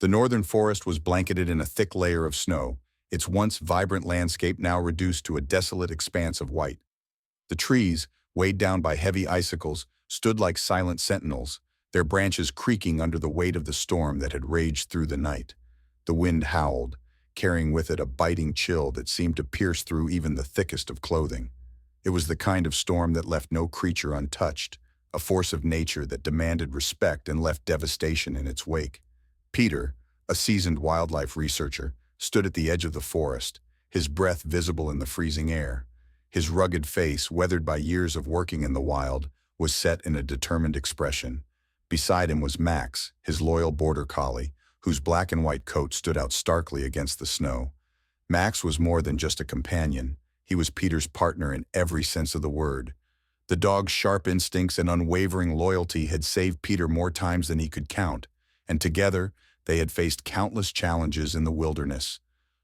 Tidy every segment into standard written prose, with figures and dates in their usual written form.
The northern forest was blanketed in a thick layer of snow, its once vibrant landscape now reduced to a desolate expanse of white. The trees, weighed down by heavy icicles, stood like silent sentinels, their branches creaking under the weight of the storm that had raged through the night. The wind howled, carrying with it a biting chill that seemed to pierce through even the thickest of clothing. It was the kind of storm that left no creature untouched, a force of nature that demanded respect and left devastation in its wake. Peter, a seasoned wildlife researcher, stood at the edge of the forest, his breath visible in the freezing air. His rugged face, weathered by years of working in the wild, was set in a determined expression. Beside him was Max, his loyal Border Collie, whose black and white coat stood out starkly against the snow. Max was more than just a companion. He was Peter's partner in every sense of the word. The dog's sharp instincts and unwavering loyalty had saved Peter more times than he could count, and together they had faced countless challenges in the wilderness.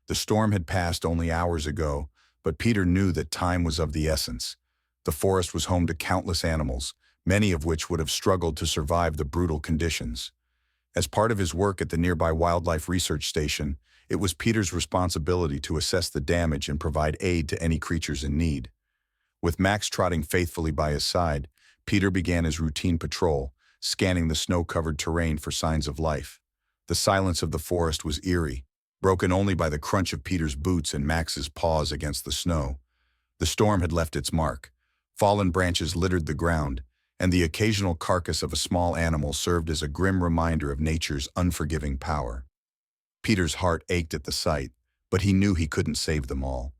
The storm had passed only hours ago, but Peter knew that time was of the essence. The forest was home to countless animals, many of which would have struggled to survive the brutal conditions. As part of his work at the nearby wildlife research station, it was Peter's responsibility to assess the damage and provide aid to any creatures in need. With Max trotting faithfully by his side, Peter began his routine patrol, scanning the snow-covered terrain for signs of life. The silence of the forest was eerie, broken only by the crunch of Peter's boots and Max's paws against the snow. The storm had left its mark. Fallen branches littered the ground, and the occasional carcass of a small animal served as a grim reminder of nature's unforgiving power. Peter's heart ached at the sight, but he knew he couldn't save them all.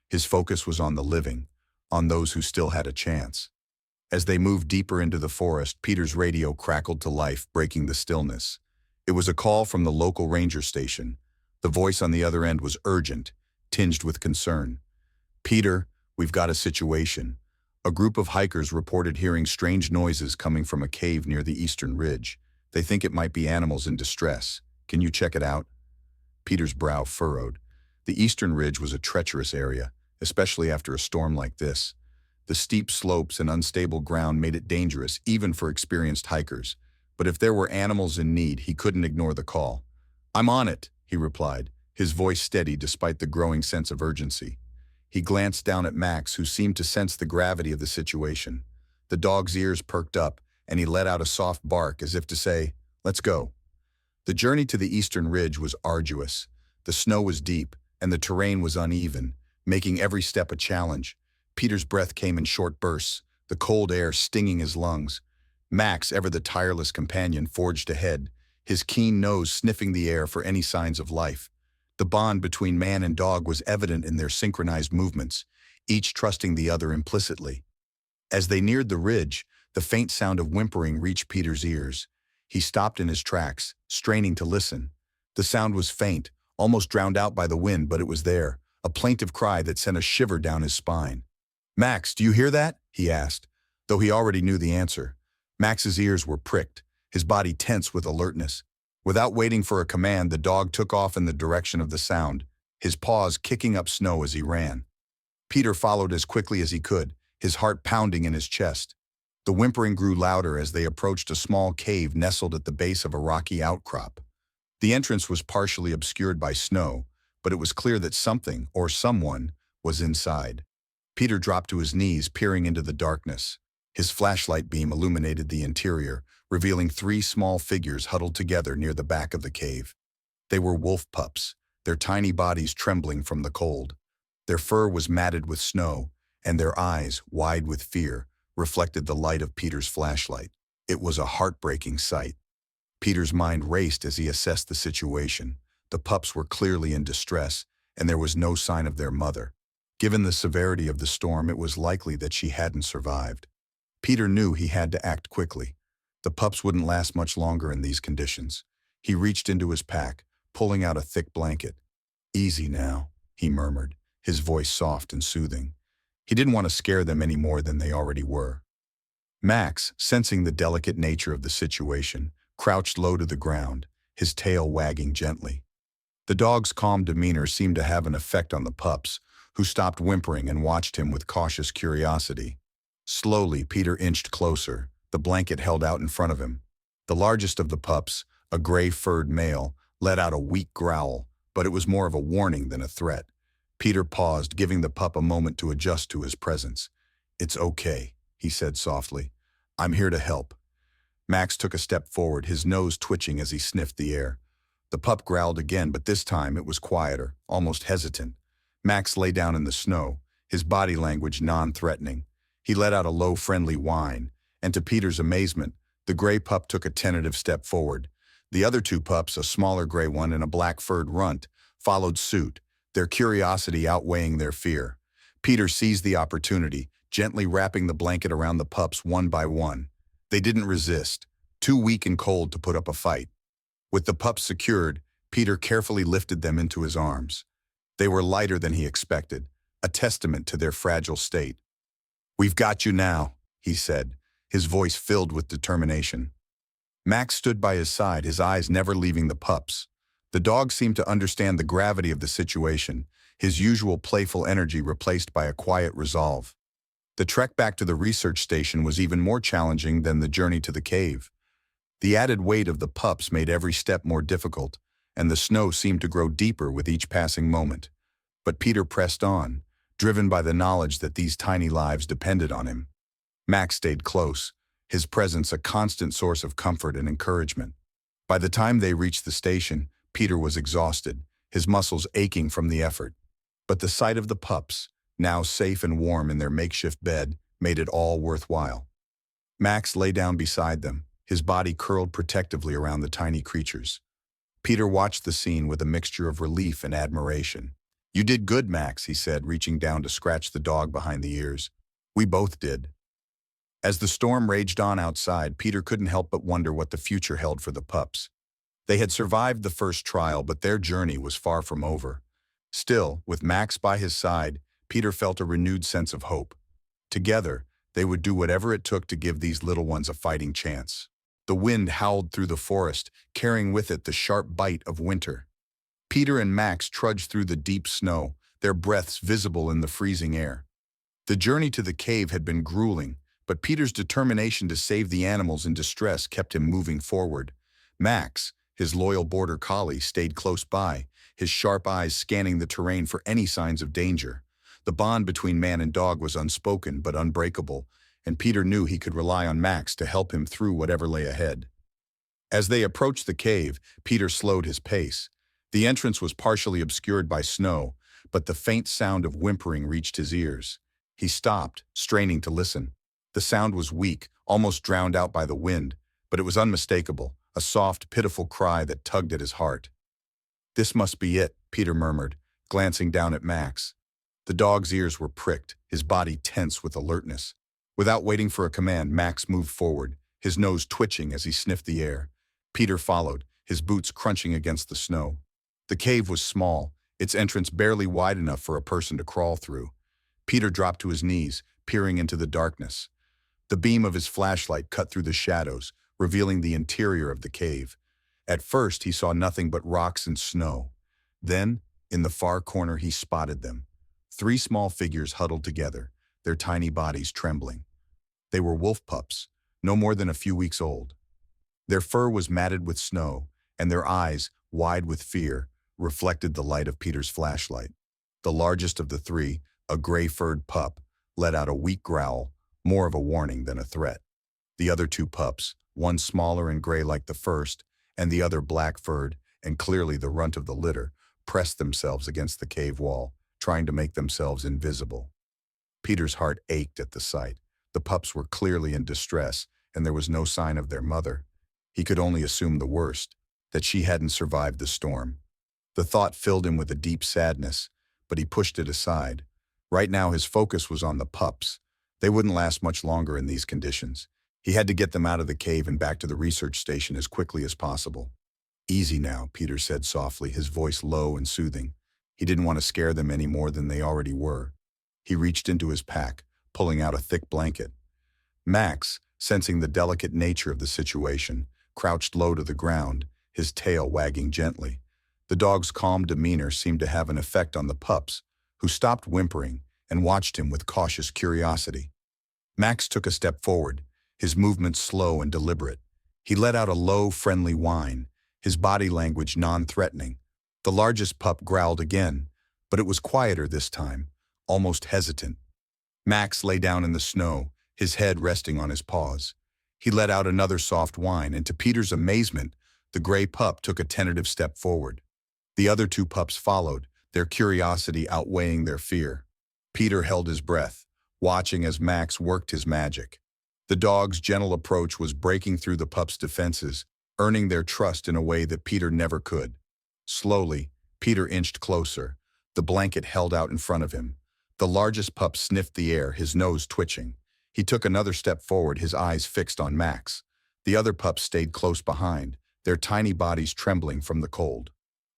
His focus was on the living, on those who still had a chance. As they moved deeper into the forest, Peter's radio crackled to life, breaking the stillness. It was a call from the local ranger station. The voice on the other end was urgent, tinged with concern. "Peter, we've got a situation." A group of hikers reported hearing strange noises coming from a cave near the eastern ridge. They think it might be animals in distress. Can you check it out? Peter's brow furrowed. The eastern ridge was a treacherous area, especially after a storm like this. The steep slopes and unstable ground made it dangerous even for experienced hikers. But if there were animals in need, he couldn't ignore the call. "I'm on it," he replied, his voice steady despite the growing sense of urgency. He glanced down at Max, who seemed to sense the gravity of the situation. The dog's ears perked up, and he let out a soft bark as if to say, "Let's go." The journey to the eastern ridge was arduous. The snow was deep, and the terrain was uneven, making every step a challenge. Peter's breath came in short bursts, the cold air stinging his lungs. Max, ever the tireless companion, forged ahead, his keen nose sniffing the air for any signs of life. The bond between man and dog was evident in their synchronized movements, each trusting the other implicitly. As they neared the ridge, the faint sound of whimpering reached Peter's ears. He stopped in his tracks, straining to listen. The sound was faint, almost drowned out by the wind, but it was there, a plaintive cry that sent a shiver down his spine. "Max, do you hear that?" he asked, though he already knew the answer. Max's ears were pricked, his body tense with alertness. Without waiting for a command, the dog took off in the direction of the sound, his paws kicking up snow as he ran. Peter followed as quickly as he could, his heart pounding in his chest. The whimpering grew louder as they approached a small cave nestled at the base of a rocky outcrop. The entrance was partially obscured by snow, but it was clear that something, or someone, was inside. Peter dropped to his knees, peering into the darkness. His flashlight beam illuminated the interior, revealing 3 small figures huddled together near the back of the cave. They were wolf pups, their tiny bodies trembling from the cold. Their fur was matted with snow, and their eyes, wide with fear, reflected the light of Peter's flashlight. It was a heartbreaking sight. Peter's mind raced as he assessed the situation. The pups were clearly in distress, and there was no sign of their mother. Given the severity of the storm, it was likely that she hadn't survived. Peter knew he had to act quickly. The pups wouldn't last much longer in these conditions. He reached into his pack, pulling out a thick blanket. "Easy now," he murmured, his voice soft and soothing. He didn't want to scare them any more than they already were. Max, sensing the delicate nature of the situation, crouched low to the ground, his tail wagging gently. The dog's calm demeanor seemed to have an effect on the pups, who stopped whimpering and watched him with cautious curiosity. Slowly, Peter inched closer, the blanket held out in front of him. The largest of the pups, a gray-furred male, let out a weak growl, but it was more of a warning than a threat. Peter paused, giving the pup a moment to adjust to his presence. "It's okay," he said softly. "I'm here to help." Max took a step forward, his nose twitching as he sniffed the air. The pup growled again, but this time it was quieter, almost hesitant. Max lay down in the snow, his body language non-threatening. He let out a low, friendly whine, and to Peter's amazement, the gray pup took a tentative step forward. The other two pups, a smaller gray one and a black-furred runt, followed suit, their curiosity outweighing their fear. Peter seized the opportunity, gently wrapping the blanket around the pups one by one. They didn't resist, too weak and cold to put up a fight. With the pups secured, Peter carefully lifted them into his arms. They were lighter than he expected, a testament to their fragile state. "We've got you now," he said, his voice filled with determination. Max stood by his side, his eyes never leaving the pups. The dog seemed to understand the gravity of the situation, his usual playful energy replaced by a quiet resolve. The trek back to the research station was even more challenging than the journey to the cave. The added weight of the pups made every step more difficult, and the snow seemed to grow deeper with each passing moment. But Peter pressed on, driven by the knowledge that these tiny lives depended on him. Max stayed close, his presence a constant source of comfort and encouragement. By the time they reached the station, Peter was exhausted, his muscles aching from the effort. But the sight of the pups, now safe and warm in their makeshift bed, made it all worthwhile. Max lay down beside them, his body curled protectively around the tiny creatures. Peter watched the scene with a mixture of relief and admiration. "You did good, Max," he said, reaching down to scratch the dog behind the ears. "We both did." As the storm raged on outside, Peter couldn't help but wonder what the future held for the pups. They had survived the first trial, but their journey was far from over. Still, with Max by his side, Peter felt a renewed sense of hope. Together, they would do whatever it took to give these little ones a fighting chance. The wind howled through the forest, carrying with it the sharp bite of winter. Peter and Max trudged through the deep snow, their breaths visible in the freezing air. The journey to the cave had been grueling, but Peter's determination to save the animals in distress kept him moving forward. Max, his loyal Border Collie, stayed close by, his sharp eyes scanning the terrain for any signs of danger. The bond between man and dog was unspoken but unbreakable, and Peter knew he could rely on Max to help him through whatever lay ahead. As they approached the cave, Peter slowed his pace. The entrance was partially obscured by snow, but the faint sound of whimpering reached his ears. He stopped, straining to listen. The sound was weak, almost drowned out by the wind, but it was unmistakable, a soft, pitiful cry that tugged at his heart. "This must be it," Peter murmured, glancing down at Max. The dog's ears were pricked, his body tense with alertness. Without waiting for a command, Max moved forward, his nose twitching as he sniffed the air. Peter followed, his boots crunching against the snow. The cave was small, its entrance barely wide enough for a person to crawl through. Peter dropped to his knees, peering into the darkness. The beam of his flashlight cut through the shadows, revealing the interior of the cave. At first, he saw nothing but rocks and snow. Then, in the far corner, he spotted them. 3 small figures huddled together, their tiny bodies trembling. They were wolf pups, no more than a few weeks old. Their fur was matted with snow, and their eyes, wide with fear, reflected the light of Peter's flashlight. The largest of the 3, a gray-furred pup, let out a weak growl, more of a warning than a threat. The other 2 pups, one smaller and gray like the first, and the other black-furred and clearly the runt of the litter, pressed themselves against the cave wall, trying to make themselves invisible. Peter's heart ached at the sight. The pups were clearly in distress, and there was no sign of their mother. He could only assume the worst, that she hadn't survived the storm. The thought filled him with a deep sadness, but he pushed it aside. Right now his focus was on the pups. They wouldn't last much longer in these conditions. He had to get them out of the cave and back to the research station as quickly as possible. "Easy now," Peter said softly, his voice low and soothing. He didn't want to scare them any more than they already were. He reached into his pack, pulling out a thick blanket. Max, sensing the delicate nature of the situation, crouched low to the ground, his tail wagging gently. The dog's calm demeanor seemed to have an effect on the pups, who stopped whimpering and watched him with cautious curiosity. Max took a step forward, his movements slow and deliberate. He let out a low, friendly whine, his body language non-threatening. The largest pup growled again, but it was quieter this time, almost hesitant. Max lay down in the snow, his head resting on his paws. He let out another soft whine, and to Peter's amazement, the gray pup took a tentative step forward. The other two pups followed, their curiosity outweighing their fear. Peter held his breath, watching as Max worked his magic. The dog's gentle approach was breaking through the pups' defenses, earning their trust in a way that Peter never could. Slowly, Peter inched closer, the blanket held out in front of him. The largest pup sniffed the air, his nose twitching. He took another step forward, his eyes fixed on Max. The other pups stayed close behind, their tiny bodies trembling from the cold.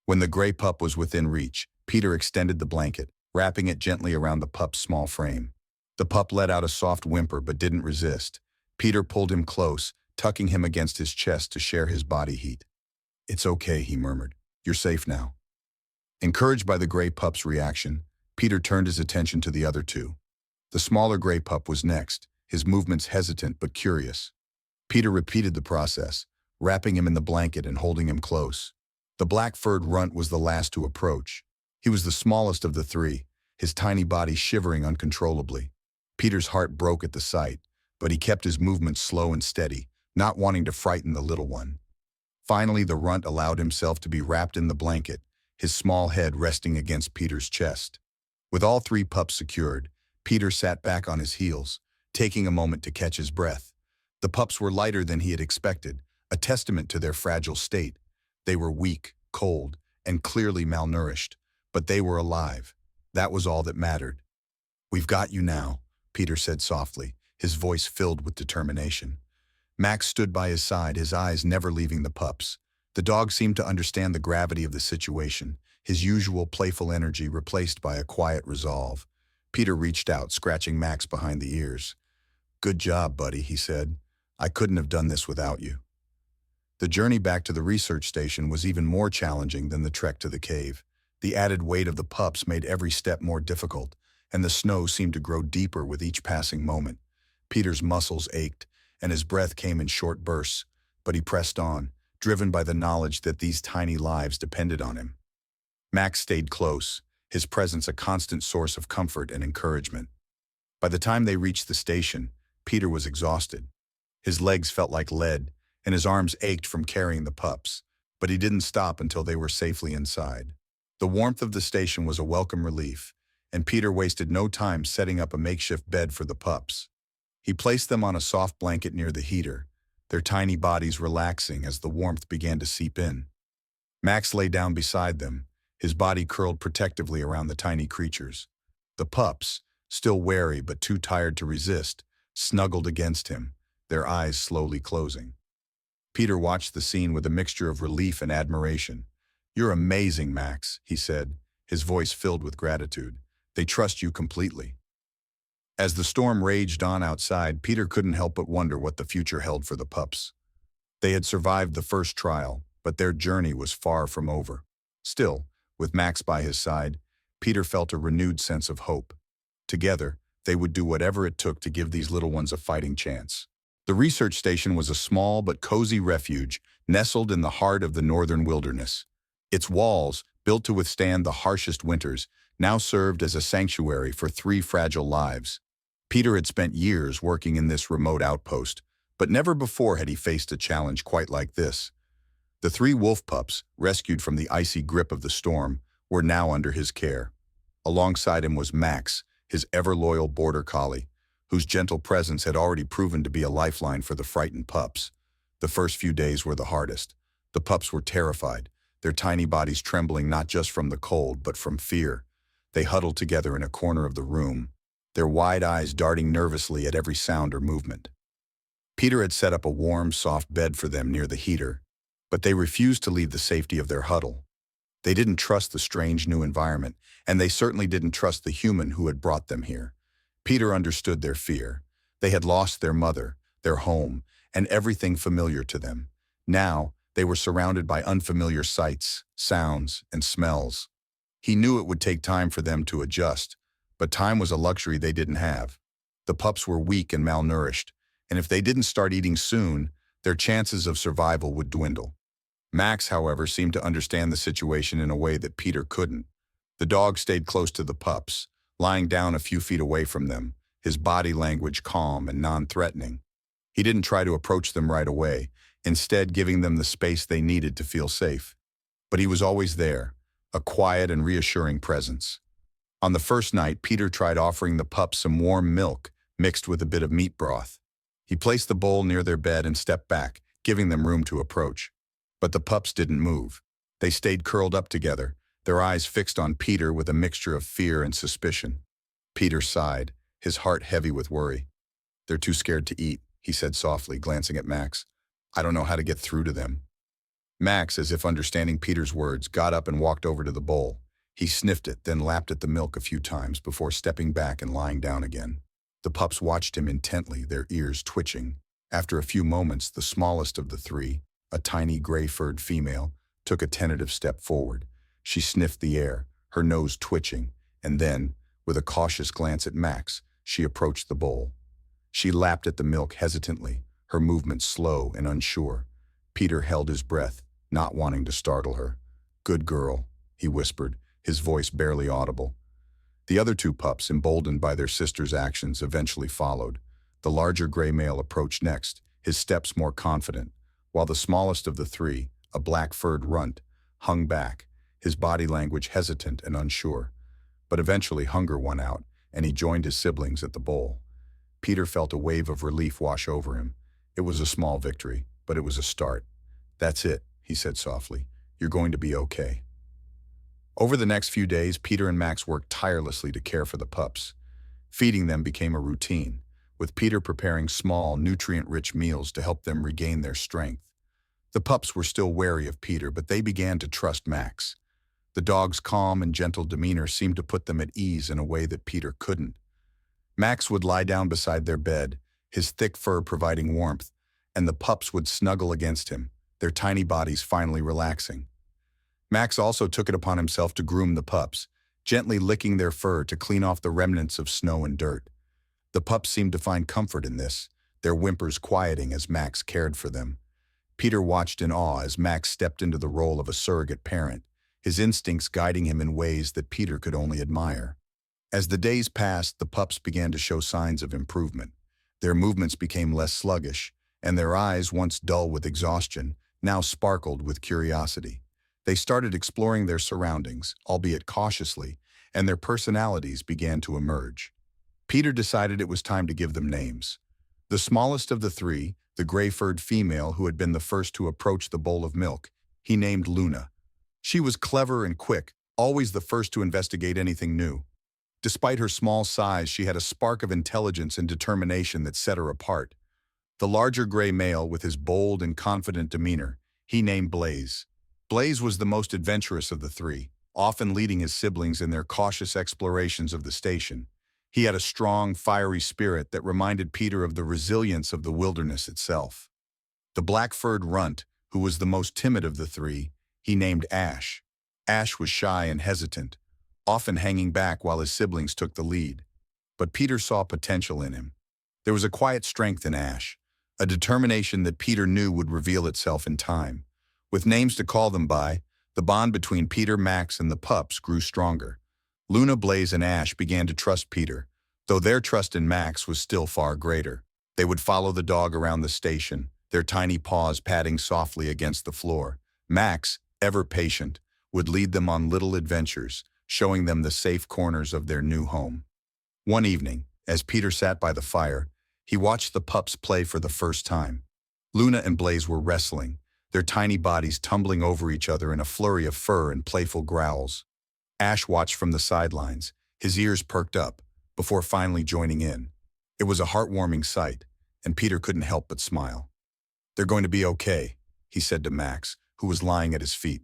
When the gray pup was within reach, Peter extended the blanket, wrapping it gently around the pup's small frame. The pup let out a soft whimper but didn't resist. Peter pulled him close, tucking him against his chest to share his body heat. "It's okay," he murmured. "You're safe now." Encouraged by the gray pup's reaction, Peter turned his attention to the other two. The smaller gray pup was next, his movements hesitant but curious. Peter repeated the process, wrapping him in the blanket and holding him close. The black-furred runt was the last to approach. He was the smallest of the three, his tiny body shivering uncontrollably. Peter's heart broke at the sight, but he kept his movements slow and steady, not wanting to frighten the little one. Finally, the runt allowed himself to be wrapped in the blanket, his small head resting against Peter's chest. With all three pups secured, Peter sat back on his heels, taking a moment to catch his breath. The pups were lighter than he had expected, a testament to their fragile state. They were weak, cold, and clearly malnourished, but they were alive. That was all that mattered. "We've got you now," Peter said softly, his voice filled with determination. Max stood by his side, his eyes never leaving the pups. The dog seemed to understand the gravity of the situation, his usual playful energy replaced by a quiet resolve. Peter reached out, scratching Max behind the ears. "Good job, buddy," he said. "I couldn't have done this without you." The journey back to the research station was even more challenging than the trek to the cave. The added weight of the pups made every step more difficult, and the snow seemed to grow deeper with each passing moment. Peter's muscles ached, and his breath came in short bursts, but he pressed on, driven by the knowledge that these tiny lives depended on him. Max stayed close, his presence a constant source of comfort and encouragement. By the time they reached the station, Peter was exhausted. His legs felt like lead, and his arms ached from carrying the pups, but he didn't stop until they were safely inside. The warmth of the station was a welcome relief, and Peter wasted no time setting up a makeshift bed for the pups. He placed them on a soft blanket near the heater, their tiny bodies relaxing as the warmth began to seep in. Max lay down beside them, his body curled protectively around the tiny creatures. The pups, still wary but too tired to resist, snuggled against him, their eyes slowly closing. Peter watched the scene with a mixture of relief and admiration. "You're amazing, Max," he said, his voice filled with gratitude. "They trust you completely." As the storm raged on outside, Peter couldn't help but wonder what the future held for the pups. They had survived the first trial, but their journey was far from over. Still, with Max by his side, Peter felt a renewed sense of hope. Together, they would do whatever it took to give these little ones a fighting chance. The research station was a small but cozy refuge nestled in the heart of the northern wilderness. Its walls, built to withstand the harshest winters, now served as a sanctuary for three fragile lives. Peter had spent years working in this remote outpost, but never before had he faced a challenge quite like this. The three wolf pups, rescued from the icy grip of the storm, were now under his care. Alongside him was Max, his ever-loyal Border Collie, whose gentle presence had already proven to be a lifeline for the frightened pups. The first few days were the hardest. The pups were terrified, their tiny bodies trembling not just from the cold, but from fear. They huddled together in a corner of the room, their wide eyes darting nervously at every sound or movement. Peter had set up a warm, soft bed for them near the heater, but they refused to leave the safety of their huddle. They didn't trust the strange new environment, and they certainly didn't trust the human who had brought them here. Peter understood their fear. They had lost their mother, their home, and everything familiar to them. Now, they were surrounded by unfamiliar sights, sounds, and smells. He knew it would take time for them to adjust, but time was a luxury they didn't have. The pups were weak and malnourished, and if they didn't start eating soon, their chances of survival would dwindle. Max, however, seemed to understand the situation in a way that Peter couldn't. The dog stayed close to the pups, lying down a few feet away from them, his body language calm and non-threatening. He didn't try to approach them right away, instead giving them the space they needed to feel safe. But he was always there, a quiet and reassuring presence. On the first night, Peter tried offering the pups some warm milk mixed with a bit of meat broth. He placed the bowl near their bed and stepped back, giving them room to approach. But the pups didn't move. They stayed curled up together, their eyes fixed on Peter with a mixture of fear and suspicion. Peter sighed, his heart heavy with worry. "They're too scared to eat," he said softly, glancing at Max. "I don't know how to get through to them." Max, as if understanding Peter's words, got up and walked over to the bowl. He sniffed it, then lapped at the milk a few times before stepping back and lying down again. The pups watched him intently, their ears twitching. After a few moments, the smallest of the three, a tiny gray-furred female, took a tentative step forward. She sniffed the air, her nose twitching, and then, with a cautious glance at Max, she approached the bowl. She lapped at the milk hesitantly, her movements slow and unsure. Peter held his breath, not wanting to startle her. "Good girl," he whispered, his voice barely audible. The other two pups, emboldened by their sister's actions, eventually followed. The larger gray male approached next, his steps more confident, while the smallest of the three, a black-furred runt, hung back, his body language hesitant and unsure. But eventually hunger won out, and he joined his siblings at the bowl. Peter felt a wave of relief wash over him. It was a small victory, but it was a start. "That's it," he said softly. "You're going to be okay." Over the next few days, Peter and Max worked tirelessly to care for the pups. Feeding them became a routine, with Peter preparing small, nutrient-rich meals to help them regain their strength. The pups were still wary of Peter, but they began to trust Max. The dog's calm and gentle demeanor seemed to put them at ease in a way that Peter couldn't. Max would lie down beside their bed, his thick fur providing warmth, and the pups would snuggle against him, their tiny bodies finally relaxing. Max also took it upon himself to groom the pups, gently licking their fur to clean off the remnants of snow and dirt. The pups seemed to find comfort in this, their whimpers quieting as Max cared for them. Peter watched in awe as Max stepped into the role of a surrogate parent, his instincts guiding him in ways that Peter could only admire. As the days passed, the pups began to show signs of improvement. Their movements became less sluggish, and their eyes, once dull with exhaustion, now sparkled with curiosity. They started exploring their surroundings, albeit cautiously, and their personalities began to emerge. Peter decided it was time to give them names. The smallest of the three, the gray-furred female who had been the first to approach the bowl of milk, he named Luna. She was clever and quick, always the first to investigate anything new. Despite her small size, she had a spark of intelligence and determination that set her apart. The larger gray male, with his bold and confident demeanor, he named Blaze. Blaze was the most adventurous of the three, often leading his siblings in their cautious explorations of the station. He had a strong, fiery spirit that reminded Peter of the resilience of the wilderness itself. The black-furred runt, who was the most timid of the three, he named Ash. Ash was shy and hesitant, often hanging back while his siblings took the lead. But Peter saw potential in him. There was a quiet strength in Ash, a determination that Peter knew would reveal itself in time. With names to call them by, the bond between Peter, Max, and the pups grew stronger. Luna, Blaze, and Ash began to trust Peter, though their trust in Max was still far greater. They would follow the dog around the station, their tiny paws patting softly against the floor. Max, ever patient, would lead them on little adventures, showing them the safe corners of their new home. One evening, as Peter sat by the fire, he watched the pups play for the first time. Luna and Blaze were wrestling, their tiny bodies tumbling over each other in a flurry of fur and playful growls. Ash watched from the sidelines, his ears perked up, before finally joining in. It was a heartwarming sight, and Peter couldn't help but smile. "They're going to be okay," he said to Max, who was lying at his feet.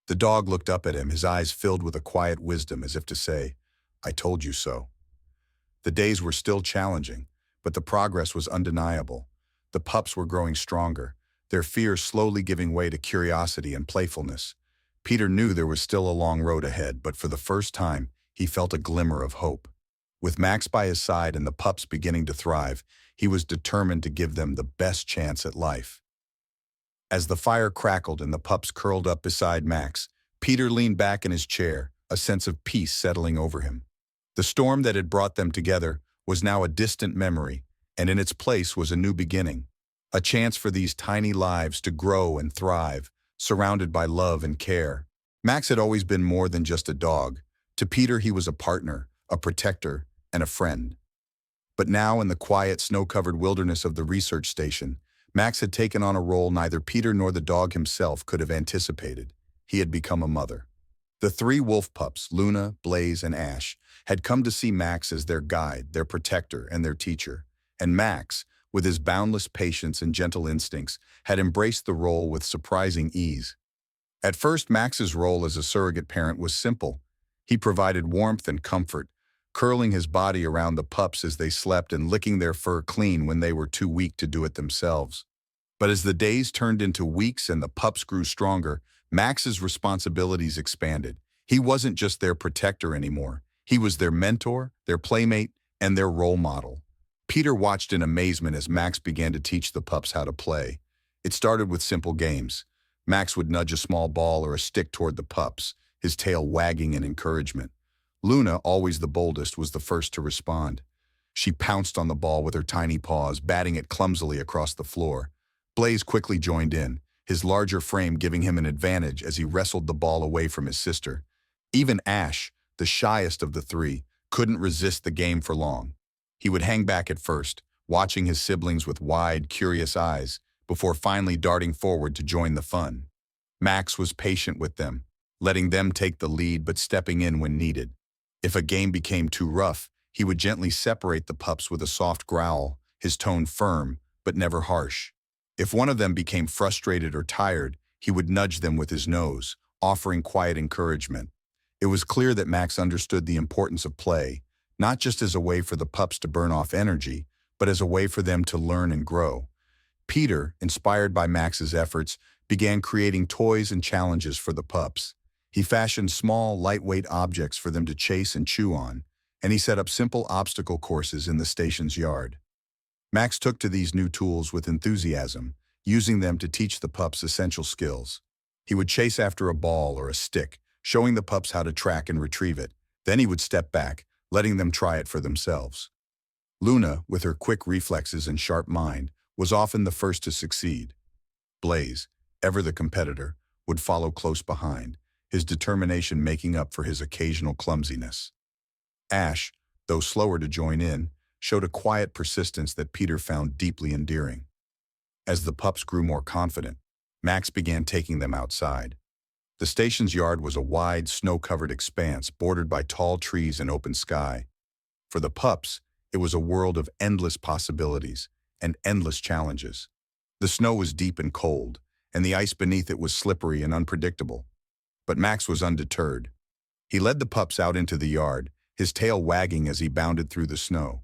The dog looked up at him, his eyes filled with a quiet wisdom as if to say, "I told you so." The days were still challenging, but the progress was undeniable. The pups were growing stronger, their fear slowly giving way to curiosity and playfulness. Peter knew there was still a long road ahead, but for the first time, he felt a glimmer of hope. With Max by his side and the pups beginning to thrive, he was determined to give them the best chance at life. As the fire crackled and the pups curled up beside Max, Peter leaned back in his chair, a sense of peace settling over him. The storm that had brought them together was now a distant memory, and in its place was a new beginning. A chance for these tiny lives to grow and thrive, surrounded by love and care. Max had always been more than just a dog. To Peter, he was a partner, a protector, and a friend. But now, in the quiet, snow-covered wilderness of the research station, Max had taken on a role neither Peter nor the dog himself could have anticipated. He had become a mother. The three wolf pups, Luna, Blaze, and Ash, had come to see Max as their guide, their protector, and their teacher. And Max, with his boundless patience and gentle instincts, had embraced the role with surprising ease. At first, Max's role as a surrogate parent was simple. He provided warmth and comfort, curling his body around the pups as they slept and licking their fur clean when they were too weak to do it themselves. But as the days turned into weeks and the pups grew stronger, Max's responsibilities expanded. He wasn't just their protector anymore. He was their mentor, their playmate, and their role model. Peter watched in amazement as Max began to teach the pups how to play. It started with simple games. Max would nudge a small ball or a stick toward the pups, his tail wagging in encouragement. Luna, always the boldest, was the first to respond. She pounced on the ball with her tiny paws, batting it clumsily across the floor. Blaze quickly joined in, his larger frame giving him an advantage as he wrestled the ball away from his sister. Even Ash, the shyest of the three, couldn't resist the game for long. He would hang back at first, watching his siblings with wide, curious eyes, before finally darting forward to join the fun. Max was patient with them, letting them take the lead but stepping in when needed. If a game became too rough, he would gently separate the pups with a soft growl, his tone firm but never harsh. If one of them became frustrated or tired, he would nudge them with his nose, offering quiet encouragement. It was clear that Max understood the importance of play, not just as a way for the pups to burn off energy, but as a way for them to learn and grow. Peter, inspired by Max's efforts, began creating toys and challenges for the pups. He fashioned small, lightweight objects for them to chase and chew on, and he set up simple obstacle courses in the station's yard. Max took to these new tools with enthusiasm, using them to teach the pups essential skills. He would chase after a ball or a stick, showing the pups how to track and retrieve it. Then he would step back, letting them try it for themselves. Luna, with her quick reflexes and sharp mind, was often the first to succeed. Blaze, ever the competitor, would follow close behind, his determination making up for his occasional clumsiness. Ash, though slower to join in, showed a quiet persistence that Peter found deeply endearing. As the pups grew more confident, Max began taking them outside. The station's yard was a wide, snow-covered expanse bordered by tall trees and open sky. For the pups, it was a world of endless possibilities and endless challenges. The snow was deep and cold, and the ice beneath it was slippery and unpredictable. But Max was undeterred. He led the pups out into the yard, his tail wagging as he bounded through the snow.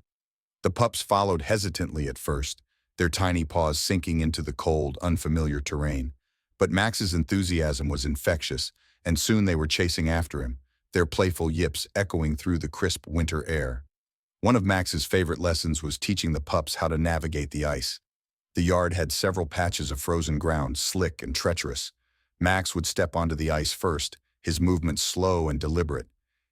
The pups followed hesitantly at first, their tiny paws sinking into the cold, unfamiliar terrain. But Max's enthusiasm was infectious, and soon they were chasing after him, their playful yips echoing through the crisp winter air. One of Max's favorite lessons was teaching the pups how to navigate the ice. The yard had several patches of frozen ground, slick and treacherous. Max would step onto the ice first, his movements slow and deliberate.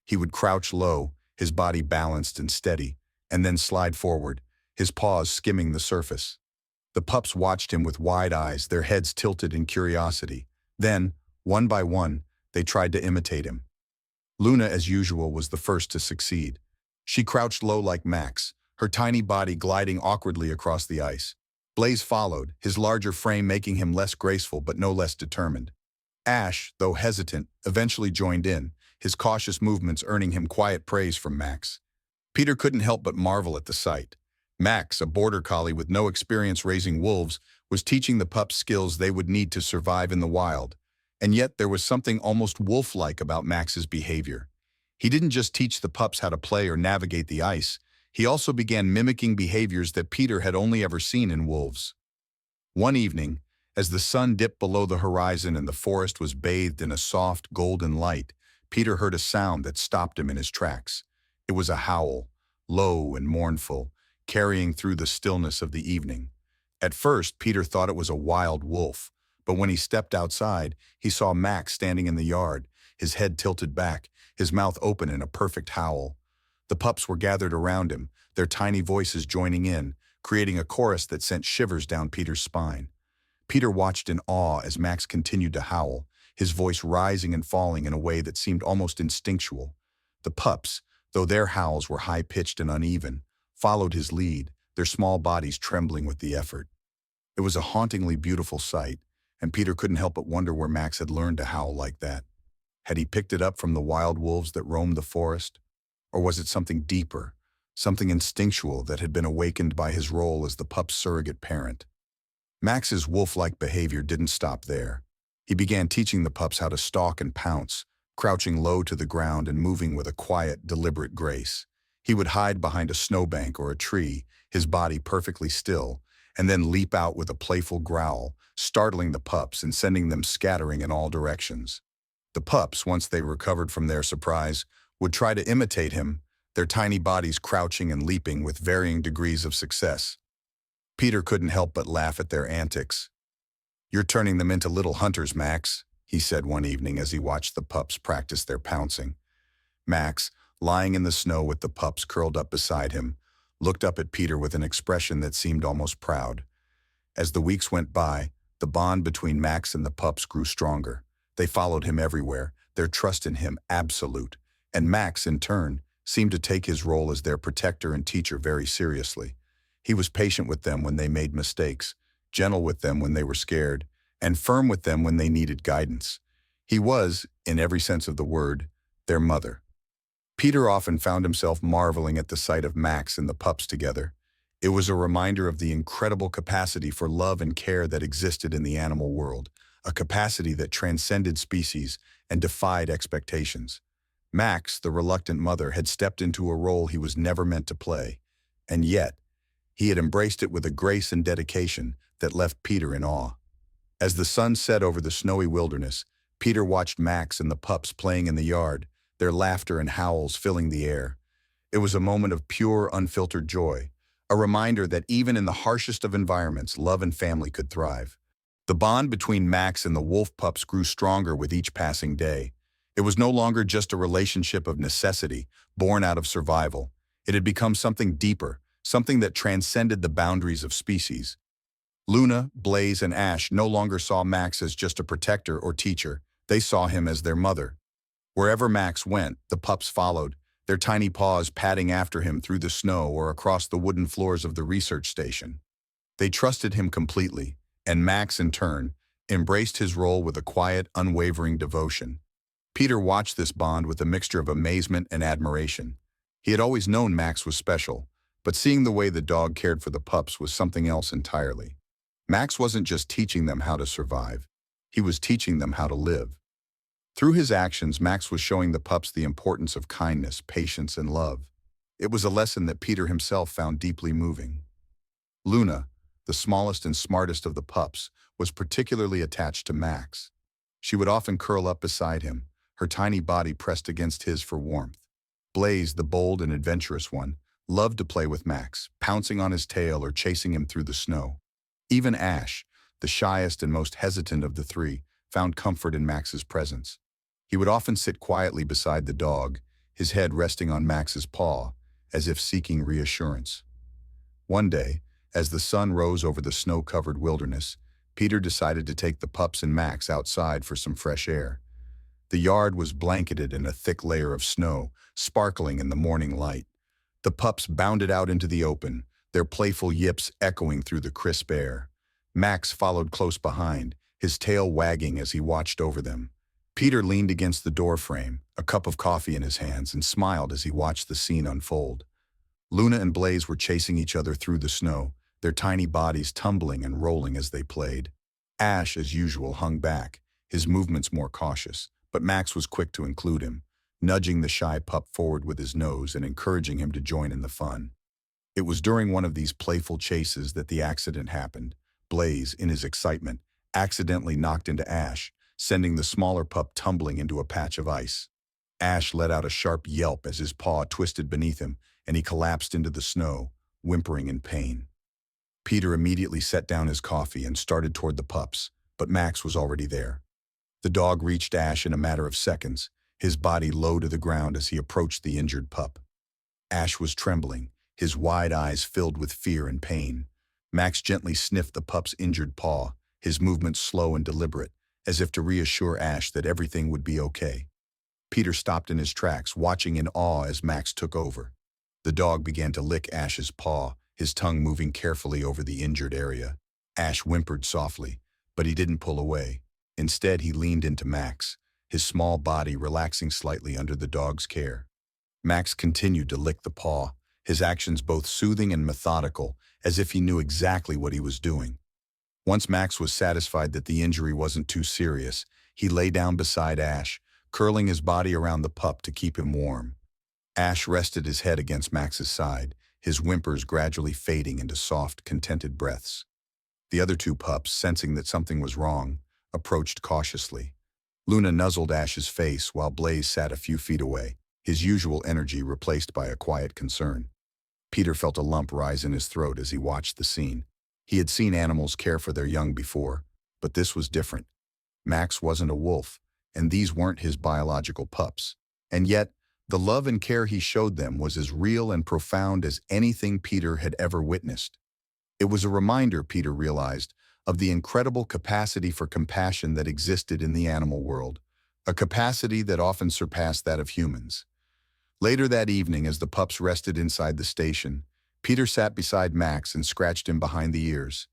He would crouch low, his body balanced and steady, and then slide forward, his paws skimming the surface. The pups watched him with wide eyes, their heads tilted in curiosity. Then, one by one, they tried to imitate him. Luna, as usual, was the first to succeed. She crouched low like Max, her tiny body gliding awkwardly across the ice. Blaze followed, his larger frame making him less graceful but no less determined. Ash, though hesitant, eventually joined in, his cautious movements earning him quiet praise from Max. Peter couldn't help but marvel at the sight. Max, a border collie with no experience raising wolves, was teaching the pups skills they would need to survive in the wild. And yet there was something almost wolf-like about Max's behavior. He didn't just teach the pups how to play or navigate the ice, he also began mimicking behaviors that Peter had only ever seen in wolves. One evening, as the sun dipped below the horizon and the forest was bathed in a soft, golden light, Peter heard a sound that stopped him in his tracks. It was a howl, low and mournful, carrying through the stillness of the evening. At first, Peter thought it was a wild wolf, But when he stepped outside, he saw Max standing in the yard, his head tilted back, his mouth open in a perfect howl. The pups were gathered around him, their tiny voices joining in, creating a chorus that sent shivers down Peter's spine. Peter watched in awe as Max continued to howl, his voice rising and falling in a way that seemed almost instinctual. The pups, though their howls were high-pitched and uneven, followed his lead, their small bodies trembling with the effort. It was a hauntingly beautiful sight, and Peter couldn't help but wonder where Max had learned to howl like that. Had he picked it up from the wild wolves that roamed the forest? Or was it something deeper, something instinctual that had been awakened by his role as the pup's surrogate parent? Max's wolf-like behavior didn't stop there. He began teaching the pups how to stalk and pounce, crouching low to the ground and moving with a quiet, deliberate grace. He would hide behind a snowbank or a tree, his body perfectly still, and then leap out with a playful growl, startling the pups and sending them scattering in all directions. The pups, once they recovered from their surprise, would try to imitate him, their tiny bodies crouching and leaping with varying degrees of success. Peter couldn't help but laugh at their antics. "You're turning them into little hunters, Max," he said one evening as he watched the pups practice their pouncing. Max, lying in the snow with the pups curled up beside him, looked up at Peter with an expression that seemed almost proud. As the weeks went by, the bond between Max and the pups grew stronger. They followed him everywhere, their trust in him absolute, and Max, in turn, seemed to take his role as their protector and teacher very seriously. He was patient with them when they made mistakes, gentle with them when they were scared, and firm with them when they needed guidance. He was, in every sense of the word, their mother. Peter often found himself marveling at the sight of Max and the pups together. It was a reminder of the incredible capacity for love and care that existed in the animal world, a capacity that transcended species and defied expectations. Max, the reluctant mother, had stepped into a role he was never meant to play, and yet, he had embraced it with a grace and dedication that left Peter in awe. As the sun set over the snowy wilderness, Peter watched Max and the pups playing in the yard, their laughter and howls filling the air. It was a moment of pure, unfiltered joy, a reminder that even in the harshest of environments, love and family could thrive. The bond between Max and the wolf pups grew stronger with each passing day. It was no longer just a relationship of necessity, born out of survival. It had become something deeper, something that transcended the boundaries of species. Luna, Blaze, and Ash no longer saw Max as just a protector or teacher. They saw him as their mother. Wherever Max went, the pups followed, their tiny paws padding after him through the snow or across the wooden floors of the research station. They trusted him completely, and Max, in turn, embraced his role with a quiet, unwavering devotion. Peter watched this bond with a mixture of amazement and admiration. He had always known Max was special, but seeing the way the dog cared for the pups was something else entirely. Max wasn't just teaching them how to survive. He was teaching them how to live. Through his actions, Max was showing the pups the importance of kindness, patience, and love. It was a lesson that Peter himself found deeply moving. Luna, the smallest and smartest of the pups, was particularly attached to Max. She would often curl up beside him, her tiny body pressed against his for warmth. Blaze, the bold and adventurous one, loved to play with Max, pouncing on his tail or chasing him through the snow. Even Ash, the shyest and most hesitant of the three, found comfort in Max's presence. He would often sit quietly beside the dog, his head resting on Max's paw, as if seeking reassurance. One day, as the sun rose over the snow-covered wilderness, Peter decided to take the pups and Max outside for some fresh air. The yard was blanketed in a thick layer of snow, sparkling in the morning light. The pups bounded out into the open, their playful yips echoing through the crisp air. Max followed close behind, his tail wagging as he watched over them. Peter leaned against the doorframe, a cup of coffee in his hands, and smiled as he watched the scene unfold. Luna and Blaze were chasing each other through the snow, their tiny bodies tumbling and rolling as they played. Ash, as usual, hung back, his movements more cautious, but Max was quick to include him, nudging the shy pup forward with his nose and encouraging him to join in the fun. It was during one of these playful chases that the accident happened. Blaze, in his excitement, accidentally knocked into Ash, sending the smaller pup tumbling into a patch of ice. Ash let out a sharp yelp as his paw twisted beneath him, and he collapsed into the snow, whimpering in pain. Peter immediately set down his coffee and started toward the pups, but Max was already there. The dog reached Ash in a matter of seconds, his body low to the ground as he approached the injured pup. Ash was trembling, his wide eyes filled with fear and pain. Max gently sniffed the pup's injured paw, his movements slow and deliberate, as if to reassure Ash that everything would be okay. Peter stopped in his tracks, watching in awe as Max took over. The dog began to lick Ash's paw, his tongue moving carefully over the injured area. Ash whimpered softly, but he didn't pull away. Instead, he leaned into Max, his small body relaxing slightly under the dog's care. Max continued to lick the paw, his actions both soothing and methodical, as if he knew exactly what he was doing. Once Max was satisfied that the injury wasn't too serious, he lay down beside Ash, curling his body around the pup to keep him warm. Ash rested his head against Max's side, his whimpers gradually fading into soft, contented breaths. The other two pups, sensing that something was wrong, approached cautiously. Luna nuzzled Ash's face while Blaze sat a few feet away, his usual energy replaced by a quiet concern. Peter felt a lump rise in his throat as he watched the scene. He had seen animals care for their young before, but this was different. Max wasn't a wolf, and these weren't his biological pups. And yet, the love and care he showed them was as real and profound as anything Peter had ever witnessed. It was a reminder, Peter realized, of the incredible capacity for compassion that existed in the animal world, a capacity that often surpassed that of humans. Later that evening, as the pups rested inside the station, Peter sat beside Max and scratched him behind the ears.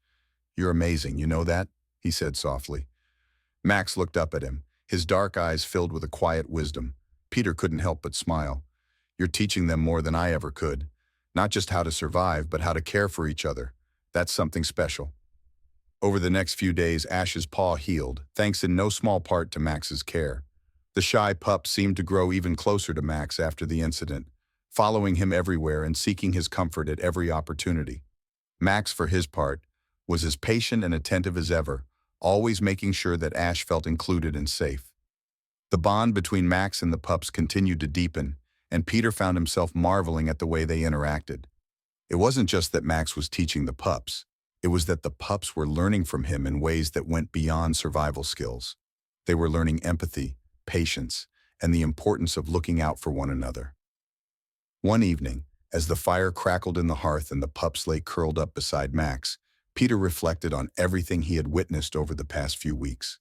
"You're amazing, you know that?" he said softly. Max looked up at him, his dark eyes filled with a quiet wisdom. Peter couldn't help but smile. "You're teaching them more than I ever could. Not just how to survive, but how to care for each other. That's something special." Over the next few days, Ash's paw healed, thanks in no small part to Max's care. The shy pup seemed to grow even closer to Max after the incident, following him everywhere and seeking his comfort at every opportunity. Max, for his part, was as patient and attentive as ever, always making sure that Ash felt included and safe. The bond between Max and the pups continued to deepen, and Peter found himself marveling at the way they interacted. It wasn't just that Max was teaching the pups. It was that the pups were learning from him in ways that went beyond survival skills. They were learning empathy, patience, and the importance of looking out for one another. One evening, as the fire crackled in the hearth and the pups lay curled up beside Max, Peter reflected on everything he had witnessed over the past few weeks.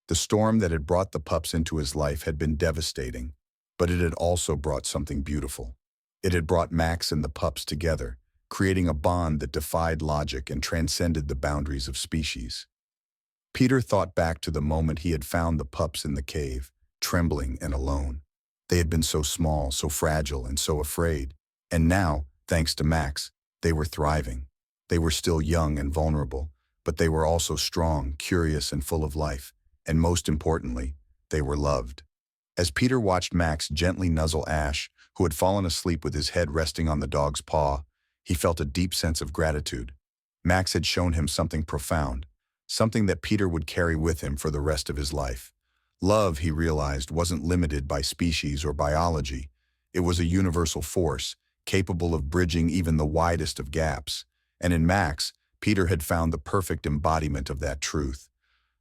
The storm that had brought the pups into his life had been devastating, but it had also brought something beautiful. It had brought Max and the pups together, creating a bond that defied logic and transcended the boundaries of species. Peter thought back to the moment he had found the pups in the cave, trembling and alone. They had been so small, so fragile, and so afraid. And now, thanks to Max, they were thriving. They were still young and vulnerable, but they were also strong, curious, and full of life. And most importantly, they were loved. As Peter watched Max gently nuzzle Ash, who had fallen asleep with his head resting on the dog's paw, he felt a deep sense of gratitude. Max had shown him something profound, something that Peter would carry with him for the rest of his life. Love, he realized, wasn't limited by species or biology. It was a universal force, capable of bridging even the widest of gaps. And in Max, Peter had found the perfect embodiment of that truth.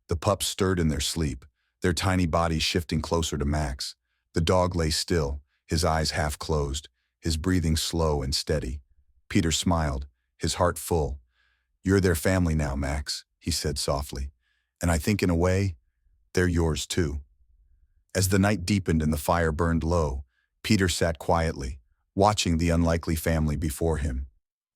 The pups stirred in their sleep, their tiny bodies shifting closer to Max. The dog lay still, his eyes half closed, his breathing slow and steady. Peter smiled, his heart full. "You're their family now, Max," he said softly. "And I think in a way, they're yours too." As the night deepened and the fire burned low, Peter sat quietly, watching the unlikely family before him.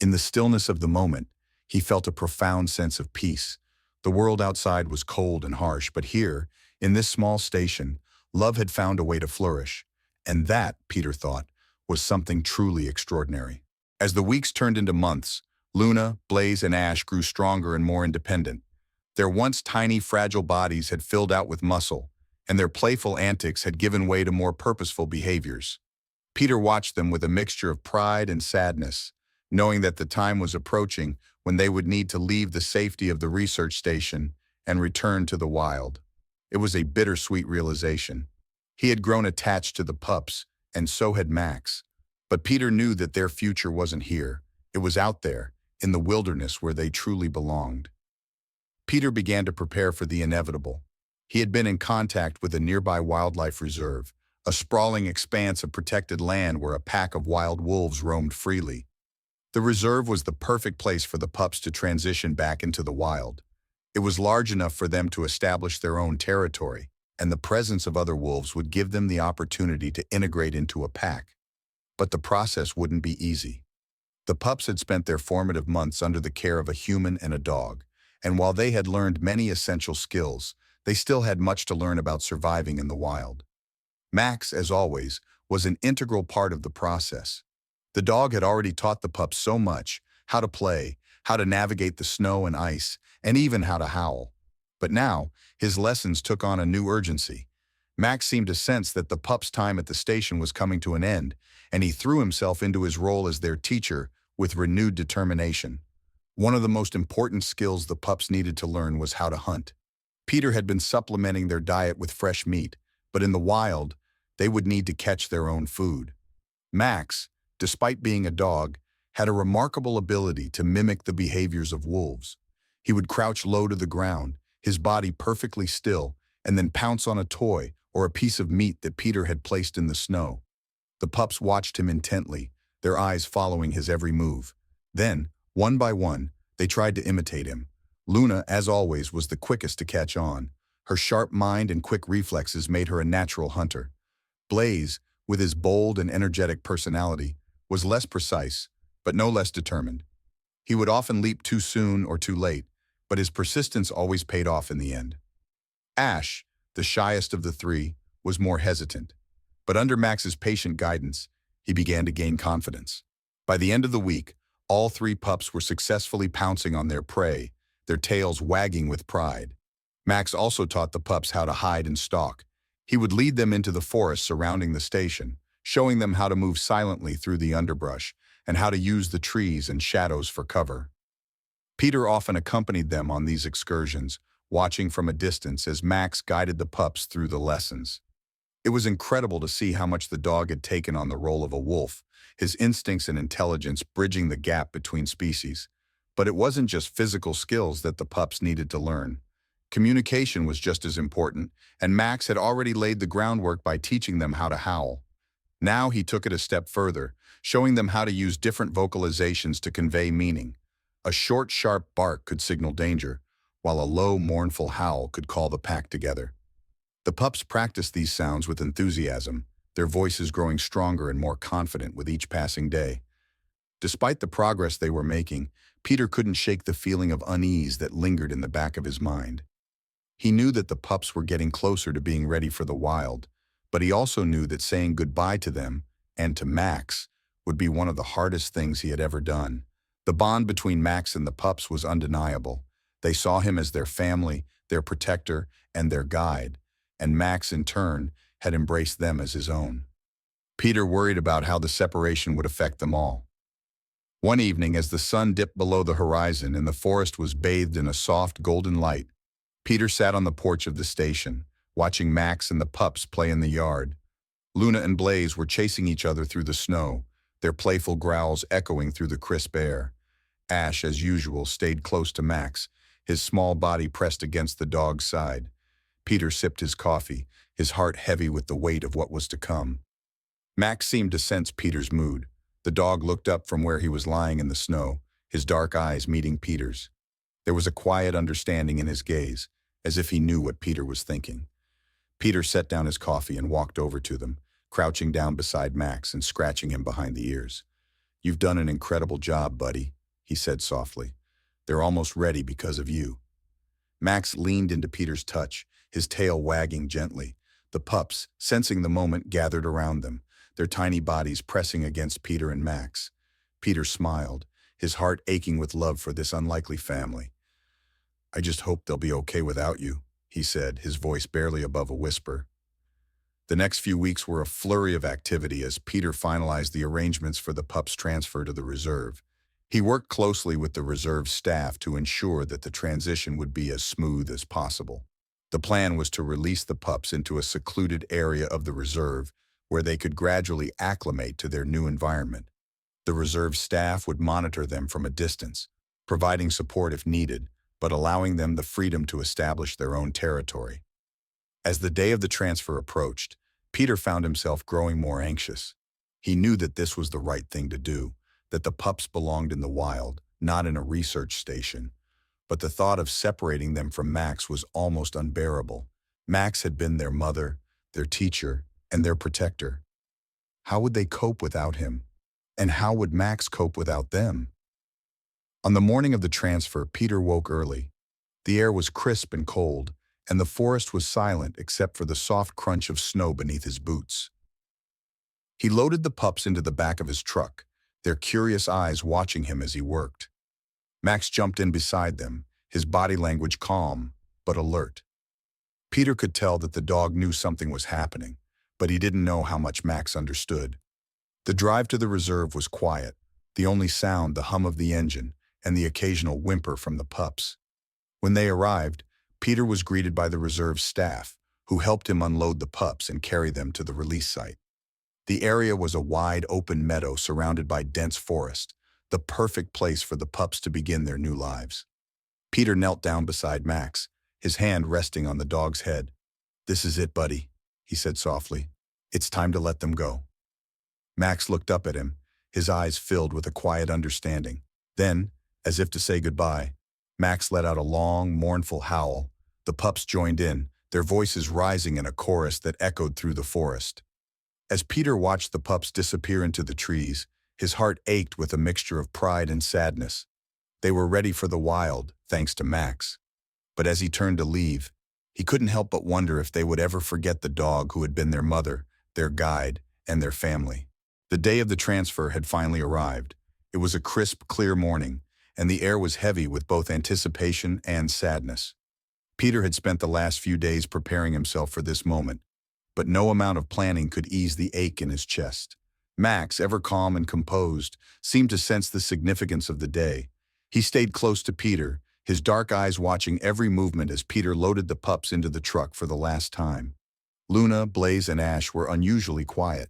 In the stillness of the moment, he felt a profound sense of peace. The world outside was cold and harsh, but here, in this small station, love had found a way to flourish. And that, Peter thought, was something truly extraordinary. As the weeks turned into months, Luna, Blaze, and Ash grew stronger and more independent. Their once tiny, fragile bodies had filled out with muscle, and their playful antics had given way to more purposeful behaviors. Peter watched them with a mixture of pride and sadness, knowing that the time was approaching when they would need to leave the safety of the research station and return to the wild. It was a bittersweet realization. He had grown attached to the pups, and so had Max. But Peter knew that their future wasn't here. It was out there, in the wilderness where they truly belonged. Peter began to prepare for the inevitable. He had been in contact with a nearby wildlife reserve, a sprawling expanse of protected land where a pack of wild wolves roamed freely. The reserve was the perfect place for the pups to transition back into the wild. It was large enough for them to establish their own territory, and the presence of other wolves would give them the opportunity to integrate into a pack. But the process wouldn't be easy. The pups had spent their formative months under the care of a human and a dog, and while they had learned many essential skills, they still had much to learn about surviving in the wild. Max, as always, was an integral part of the process. The dog had already taught the pups so much: how to play, how to navigate the snow and ice, and even how to howl. But now, his lessons took on a new urgency. Max seemed to sense that the pups' time at the station was coming to an end, and he threw himself into his role as their teacher with renewed determination. One of the most important skills the pups needed to learn was how to hunt. Peter had been supplementing their diet with fresh meat, but in the wild, they would need to catch their own food. Max, despite being a dog, had a remarkable ability to mimic the behaviors of wolves. He would crouch low to the ground, his body perfectly still, and then pounce on a toy or a piece of meat that Peter had placed in the snow. The pups watched him intently, their eyes following his every move. Then, one by one, they tried to imitate him. Luna, as always, was the quickest to catch on. Her sharp mind and quick reflexes made her a natural hunter. Blaze, with his bold and energetic personality, was less precise, but no less determined. He would often leap too soon or too late, but his persistence always paid off in the end. Ash, the shyest of the three, was more hesitant, but under Max's patient guidance, he began to gain confidence. By the end of the week, all three pups were successfully pouncing on their prey, their tails wagging with pride. Max also taught the pups how to hide and stalk. He would lead them into the forest surrounding the station, showing them how to move silently through the underbrush and how to use the trees and shadows for cover. Peter often accompanied them on these excursions, watching from a distance as Max guided the pups through the lessons. It was incredible to see how much the dog had taken on the role of a wolf, his instincts and intelligence bridging the gap between species. But it wasn't just physical skills that the pups needed to learn. Communication was just as important, and Max had already laid the groundwork by teaching them how to howl. Now he took it a step further, showing them how to use different vocalizations to convey meaning. A short, sharp bark could signal danger, while a low, mournful howl could call the pack together. The pups practiced these sounds with enthusiasm, their voices growing stronger and more confident with each passing day. Despite the progress they were making, Peter couldn't shake the feeling of unease that lingered in the back of his mind. He knew that the pups were getting closer to being ready for the wild, but he also knew that saying goodbye to them, and to Max, would be one of the hardest things he had ever done. The bond between Max and the pups was undeniable. They saw him as their family, their protector, and their guide, and Max, in turn, had embraced them as his own. Peter worried about how the separation would affect them all. One evening, as the sun dipped below the horizon and the forest was bathed in a soft golden light, Peter sat on the porch of the station, watching Max and the pups play in the yard. Luna and Blaze were chasing each other through the snow, their playful growls echoing through the crisp air. Ash, as usual, stayed close to Max, his small body pressed against the dog's side. Peter sipped his coffee, his heart heavy with the weight of what was to come. Max seemed to sense Peter's mood. The dog looked up from where he was lying in the snow, his dark eyes meeting Peter's. There was a quiet understanding in his gaze, as if he knew what Peter was thinking. Peter set down his coffee and walked over to them, crouching down beside Max and scratching him behind the ears. "You've done an incredible job, buddy," he said softly. "They're almost ready because of you." Max leaned into Peter's touch, his tail wagging gently. The pups, sensing the moment, gathered around them, their tiny bodies pressing against Peter and Max. Peter smiled, his heart aching with love for this unlikely family. "I just hope they'll be okay without you," he said, his voice barely above a whisper. The next few weeks were a flurry of activity as Peter finalized the arrangements for the pups' transfer to the reserve. He worked closely with the reserve staff to ensure that the transition would be as smooth as possible. The plan was to release the pups into a secluded area of the reserve where they could gradually acclimate to their new environment. The reserve staff would monitor them from a distance, providing support if needed, but allowing them the freedom to establish their own territory. As the day of the transfer approached, Peter found himself growing more anxious. He knew that this was the right thing to do, that the pups belonged in the wild, not in a research station. But the thought of separating them from Max was almost unbearable. Max had been their mother, their teacher, and their protector. How would they cope without him? And how would Max cope without them? On the morning of the transfer, Peter woke early. The air was crisp and cold, and the forest was silent except for the soft crunch of snow beneath his boots. He loaded the pups into the back of his truck, their curious eyes watching him as he worked. Max jumped in beside them, his body language calm, but alert. Peter could tell that the dog knew something was happening, but he didn't know how much Max understood. The drive to the reserve was quiet, the only sound the hum of the engine and the occasional whimper from the pups. When they arrived, Peter was greeted by the reserve staff, who helped him unload the pups and carry them to the release site. The area was a wide, open meadow surrounded by dense forest, the perfect place for the pups to begin their new lives. Peter knelt down beside Max, his hand resting on the dog's head. "This is it, buddy," he said softly. "It's time to let them go." Max looked up at him, his eyes filled with a quiet understanding. Then, as if to say goodbye, Max let out a long, mournful howl. The pups joined in, their voices rising in a chorus that echoed through the forest. As Peter watched the pups disappear into the trees, his heart ached with a mixture of pride and sadness. They were ready for the wild, thanks to Max. But as he turned to leave, he couldn't help but wonder if they would ever forget the dog who had been their mother, their guide, and their family. The day of the transfer had finally arrived. It was a crisp, clear morning, and the air was heavy with both anticipation and sadness. Peter had spent the last few days preparing himself for this moment, but no amount of planning could ease the ache in his chest. Max, ever calm and composed, seemed to sense the significance of the day. He stayed close to Peter, his dark eyes watching every movement as Peter loaded the pups into the truck for the last time. Luna, Blaze, and Ash were unusually quiet.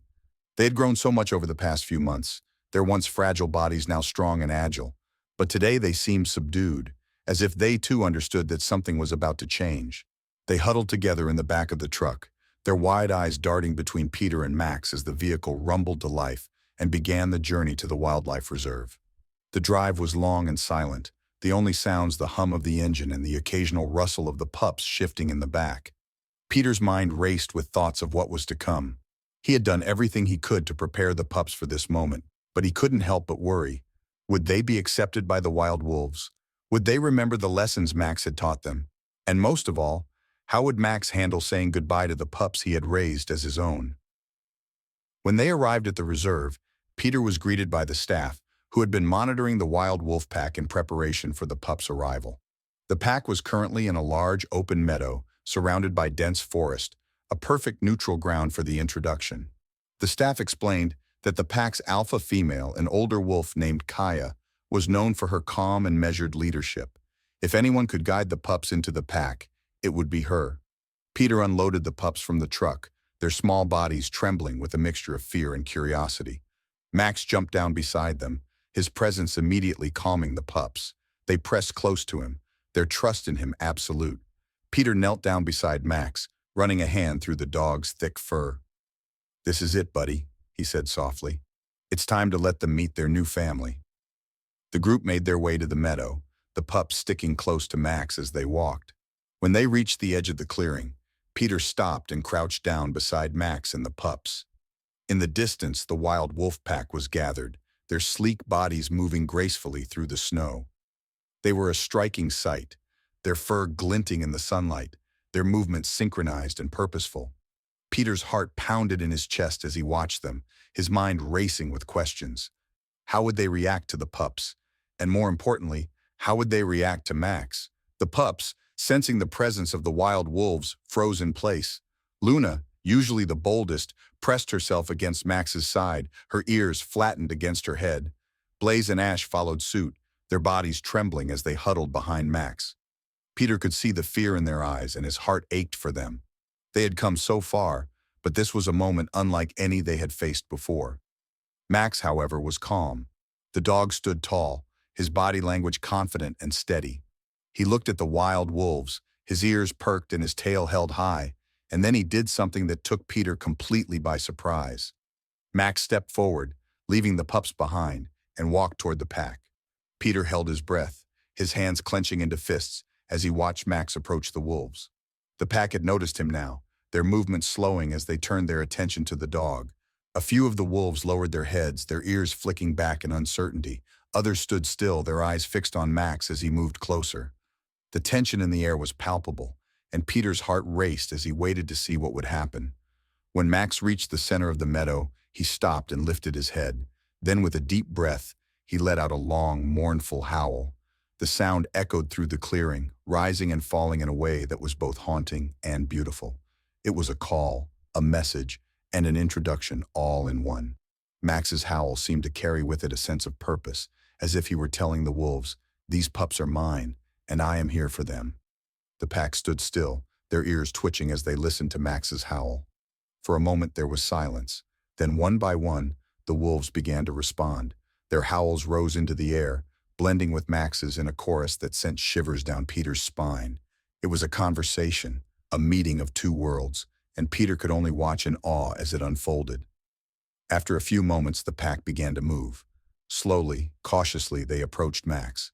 They had grown so much over the past few months, their once fragile bodies now strong and agile. But today they seemed subdued, as if they too understood that something was about to change. They huddled together in the back of the truck, their wide eyes darting between Peter and Max as the vehicle rumbled to life and began the journey to the wildlife reserve. The drive was long and silent, the only sounds the hum of the engine and the occasional rustle of the pups shifting in the back. Peter's mind raced with thoughts of what was to come. He had done everything he could to prepare the pups for this moment, but he couldn't help but worry. Would they be accepted by the wild wolves? Would they remember the lessons Max had taught them? And most of all, how would Max handle saying goodbye to the pups he had raised as his own? When they arrived at the reserve, Peter was greeted by the staff, who had been monitoring the wild wolf pack in preparation for the pups' arrival. The pack was currently in a large open meadow, surrounded by dense forest, a perfect neutral ground for the introduction. The staff explained that the pack's alpha female, an older wolf named Kaya, was known for her calm and measured leadership. If anyone could guide the pups into the pack, it would be her. Peter unloaded the pups from the truck, their small bodies trembling with a mixture of fear and curiosity. Max jumped down beside them, his presence immediately calming the pups. They pressed close to him, their trust in him absolute. Peter knelt down beside Max, running a hand through the dog's thick fur. "This is it, buddy," he said softly. "It's time to let them meet their new family." The group made their way to the meadow, the pups sticking close to Max as they walked. When they reached the edge of the clearing, Peter stopped and crouched down beside Max and the pups. In the distance, the wild wolf pack was gathered, their sleek bodies moving gracefully through the snow. They were a striking sight, their fur glinting in the sunlight, their movements synchronized and purposeful. Peter's heart pounded in his chest as he watched them, his mind racing with questions. How would they react to the pups? And more importantly, how would they react to Max? The pups, sensing the presence of the wild wolves, froze in place. Luna, usually the boldest, pressed herself against Max's side, her ears flattened against her head. Blaze and Ash followed suit, their bodies trembling as they huddled behind Max. Peter could see the fear in their eyes and his heart ached for them. They had come so far, but this was a moment unlike any they had faced before. Max, however, was calm. The dog stood tall, his body language confident and steady. He looked at the wild wolves, his ears perked and his tail held high, and then he did something that took Peter completely by surprise. Max stepped forward, leaving the pups behind, and walked toward the pack. Peter held his breath, his hands clenching into fists as he watched Max approach the wolves. The pack had noticed him now, their movements slowing as they turned their attention to the dog. A few of the wolves lowered their heads, their ears flicking back in uncertainty. Others stood still, their eyes fixed on Max as he moved closer. The tension in the air was palpable, and Peter's heart raced as he waited to see what would happen. When Max reached the center of the meadow, he stopped and lifted his head. Then, with a deep breath, he let out a long, mournful howl. The sound echoed through the clearing, rising and falling in a way that was both haunting and beautiful. It was a call, a message, and an introduction all in one. Max's howl seemed to carry with it a sense of purpose, as if he were telling the wolves, "These pups are mine, and I am here for them." The pack stood still, their ears twitching as they listened to Max's howl. For a moment there was silence. Then one by one, the wolves began to respond. Their howls rose into the air, blending with Max's in a chorus that sent shivers down Peter's spine. It was a conversation, a meeting of two worlds, and Peter could only watch in awe as it unfolded. After a few moments, the pack began to move. Slowly, cautiously, they approached Max.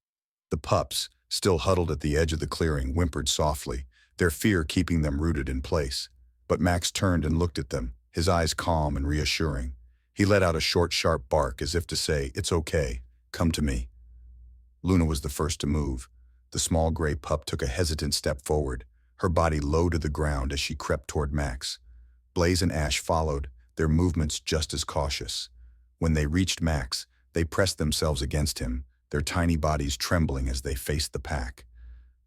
The pups, still huddled at the edge of the clearing, whimpered softly, their fear keeping them rooted in place. But Max turned and looked at them, his eyes calm and reassuring. He let out a short, sharp bark as if to say, "It's okay, come to me." Luna was the first to move. The small gray pup took a hesitant step forward, her body low to the ground as she crept toward Max. Blaze and Ash followed, their movements just as cautious. When they reached Max, they pressed themselves against him, their tiny bodies trembling as they faced the pack.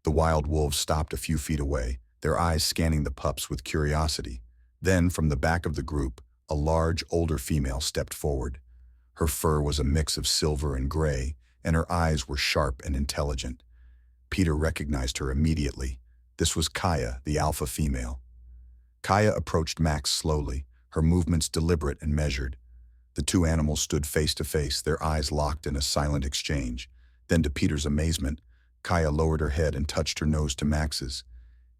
The wild wolves stopped a few feet away, their eyes scanning the pups with curiosity. Then, from the back of the group, a large, older female stepped forward. Her fur was a mix of silver and gray, and her eyes were sharp and intelligent. Peter recognized her immediately. This was Kaya, the alpha female. Kaya approached Max slowly, her movements deliberate and measured. The two animals stood face to face, their eyes locked in a silent exchange. Then, to Peter's amazement, Kaya lowered her head and touched her nose to Max's.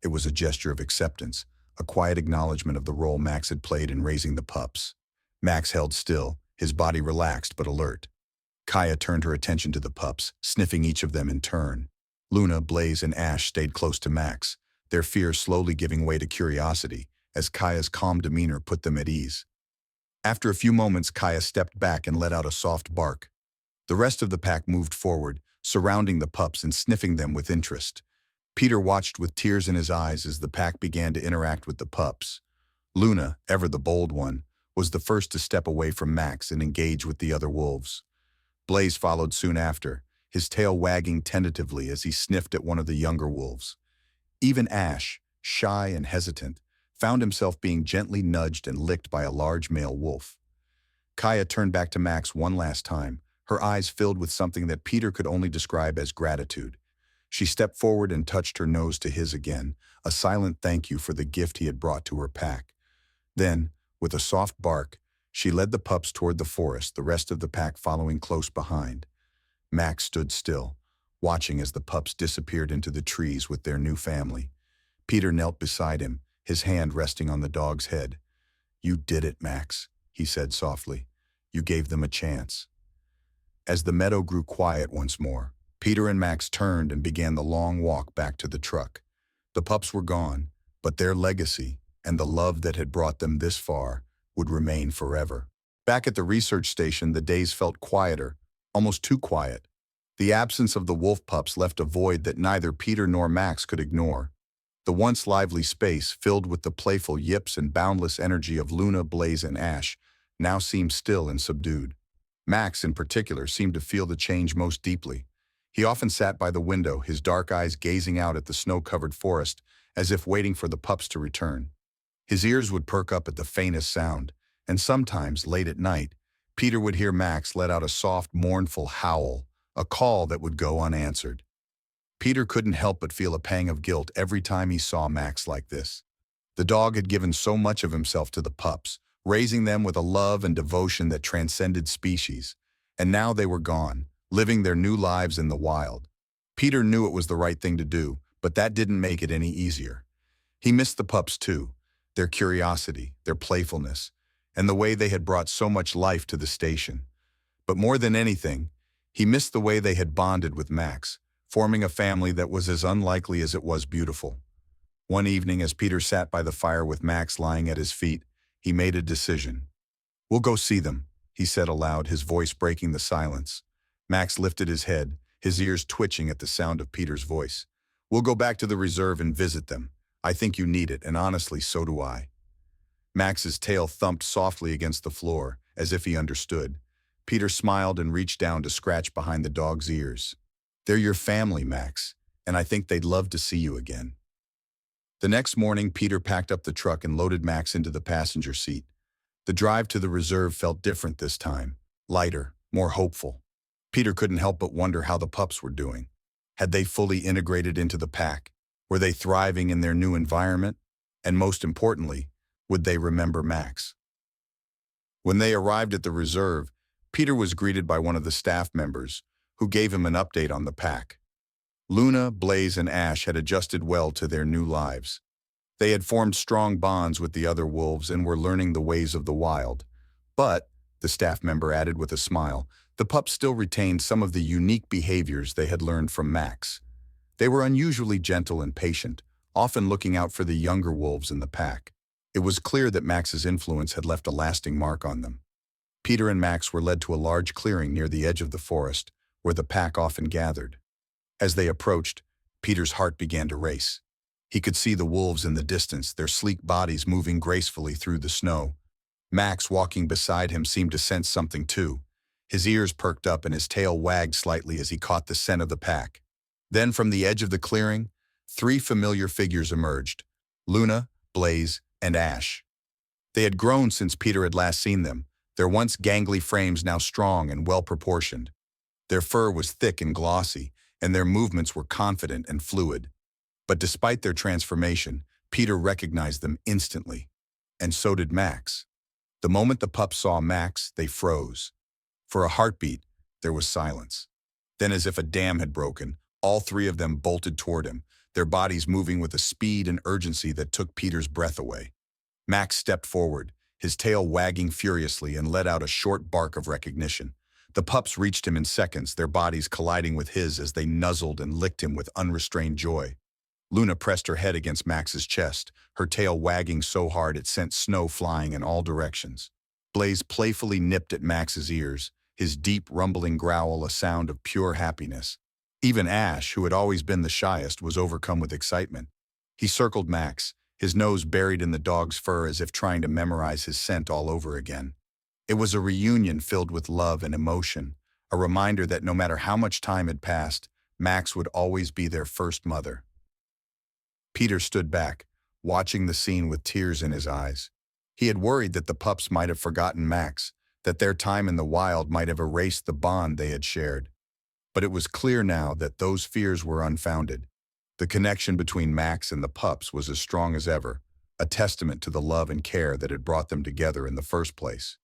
It was a gesture of acceptance, a quiet acknowledgement of the role Max had played in raising the pups. Max held still, his body relaxed but alert. Kaya turned her attention to the pups, sniffing each of them in turn. Luna, Blaze, and Ash stayed close to Max, their fear slowly giving way to curiosity, as Kaya's calm demeanor put them at ease. After a few moments, Kaya stepped back and let out a soft bark. The rest of the pack moved forward, surrounding the pups and sniffing them with interest. Peter watched with tears in his eyes as the pack began to interact with the pups. Luna, ever the bold one, was the first to step away from Max and engage with the other wolves. Blaze followed soon after, his tail wagging tentatively as he sniffed at one of the younger wolves. Even Ash, shy and hesitant, found himself being gently nudged and licked by a large male wolf. Kaya turned back to Max one last time, her eyes filled with something that Peter could only describe as gratitude. She stepped forward and touched her nose to his again, a silent thank you for the gift he had brought to her pack. Then, with a soft bark, she led the pups toward the forest, the rest of the pack following close behind. Max stood still, watching as the pups disappeared into the trees with their new family. Peter knelt beside him, his hand resting on the dog's head. "You did it, Max," he said softly. "You gave them a chance." As the meadow grew quiet once more, Peter and Max turned and began the long walk back to the truck. The pups were gone, but their legacy and the love that had brought them this far would remain forever. Back at the research station, the days felt quieter, almost too quiet. The absence of the wolf pups left a void that neither Peter nor Max could ignore. The once lively space, filled with the playful yips and boundless energy of Luna, Blaze, and Ash, now seemed still and subdued. Max, in particular, seemed to feel the change most deeply. He often sat by the window, his dark eyes gazing out at the snow-covered forest, as if waiting for the pups to return. His ears would perk up at the faintest sound, and sometimes, late at night, Peter would hear Max let out a soft, mournful howl, a call that would go unanswered. Peter couldn't help but feel a pang of guilt every time he saw Max like this. The dog had given so much of himself to the pups, raising them with a love and devotion that transcended species, and now they were gone, living their new lives in the wild. Peter knew it was the right thing to do, but that didn't make it any easier. He missed the pups too, their curiosity, their playfulness, and the way they had brought so much life to the station. But more than anything, he missed the way they had bonded with Max, forming a family that was as unlikely as it was beautiful. One evening, as Peter sat by the fire with Max lying at his feet, he made a decision. "We'll go see them," he said aloud, his voice breaking the silence. Max lifted his head, his ears twitching at the sound of Peter's voice. "We'll go back to the reserve and visit them. I think you need it, and honestly, so do I." Max's tail thumped softly against the floor, as if he understood. Peter smiled and reached down to scratch behind the dog's ears. "They're your family, Max, and I think they'd love to see you again." The next morning, Peter packed up the truck and loaded Max into the passenger seat. The drive to the reserve felt different this time, lighter, more hopeful. Peter couldn't help but wonder how the pups were doing. Had they fully integrated into the pack? Were they thriving in their new environment? And most importantly, would they remember Max? When they arrived at the reserve, Peter was greeted by one of the staff members, who gave him an update on the pack. Luna, Blaze, and Ash had adjusted well to their new lives. They had formed strong bonds with the other wolves and were learning the ways of the wild. But, the staff member added with a smile, the pups still retained some of the unique behaviors they had learned from Max. They were unusually gentle and patient, often looking out for the younger wolves in the pack. It was clear that Max's influence had left a lasting mark on them. Peter and Max were led to a large clearing near the edge of the forest, where the pack often gathered. As they approached, Peter's heart began to race. He could see the wolves in the distance, their sleek bodies moving gracefully through the snow. Max, walking beside him, seemed to sense something too. His ears perked up and his tail wagged slightly as he caught the scent of the pack. Then from the edge of the clearing, 3 familiar figures emerged: Luna, Blaze, and Ash. They had grown since Peter had last seen them, their once gangly frames now strong and well-proportioned. Their fur was thick and glossy, and their movements were confident and fluid. But despite their transformation, Peter recognized them instantly. And so did Max. The moment the pups saw Max, they froze. For a heartbeat, there was silence. Then, as if a dam had broken, all 3 of them bolted toward him, their bodies moving with a speed and urgency that took Peter's breath away. Max stepped forward, his tail wagging furiously, and let out a short bark of recognition. The pups reached him in seconds, their bodies colliding with his as they nuzzled and licked him with unrestrained joy. Luna pressed her head against Max's chest, her tail wagging so hard it sent snow flying in all directions. Blaze playfully nipped at Max's ears, his deep, rumbling growl a sound of pure happiness. Even Ash, who had always been the shyest, was overcome with excitement. He circled Max, his nose buried in the dog's fur as if trying to memorize his scent all over again. It was a reunion filled with love and emotion, a reminder that no matter how much time had passed, Max would always be their first mother. Peter stood back, watching the scene with tears in his eyes. He had worried that the pups might have forgotten Max, that their time in the wild might have erased the bond they had shared. But it was clear now that those fears were unfounded. The connection between Max and the pups was as strong as ever, a testament to the love and care that had brought them together in the first place.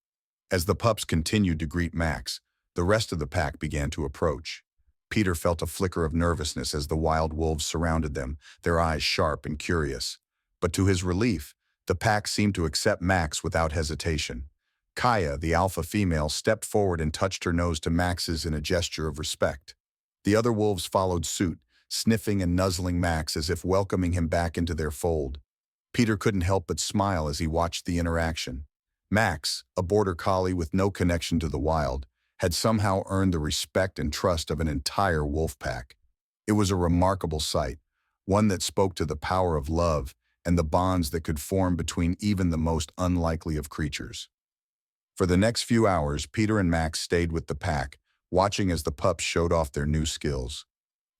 As the pups continued to greet Max, the rest of the pack began to approach. Peter felt a flicker of nervousness as the wild wolves surrounded them, their eyes sharp and curious. But to his relief, the pack seemed to accept Max without hesitation. Kaya, the alpha female, stepped forward and touched her nose to Max's in a gesture of respect. The other wolves followed suit, sniffing and nuzzling Max as if welcoming him back into their fold. Peter couldn't help but smile as he watched the interaction. Max, a border collie with no connection to the wild, had somehow earned the respect and trust of an entire wolf pack. It was a remarkable sight, one that spoke to the power of love and the bonds that could form between even the most unlikely of creatures. For the next few hours, Peter and Max stayed with the pack, watching as the pups showed off their new skills.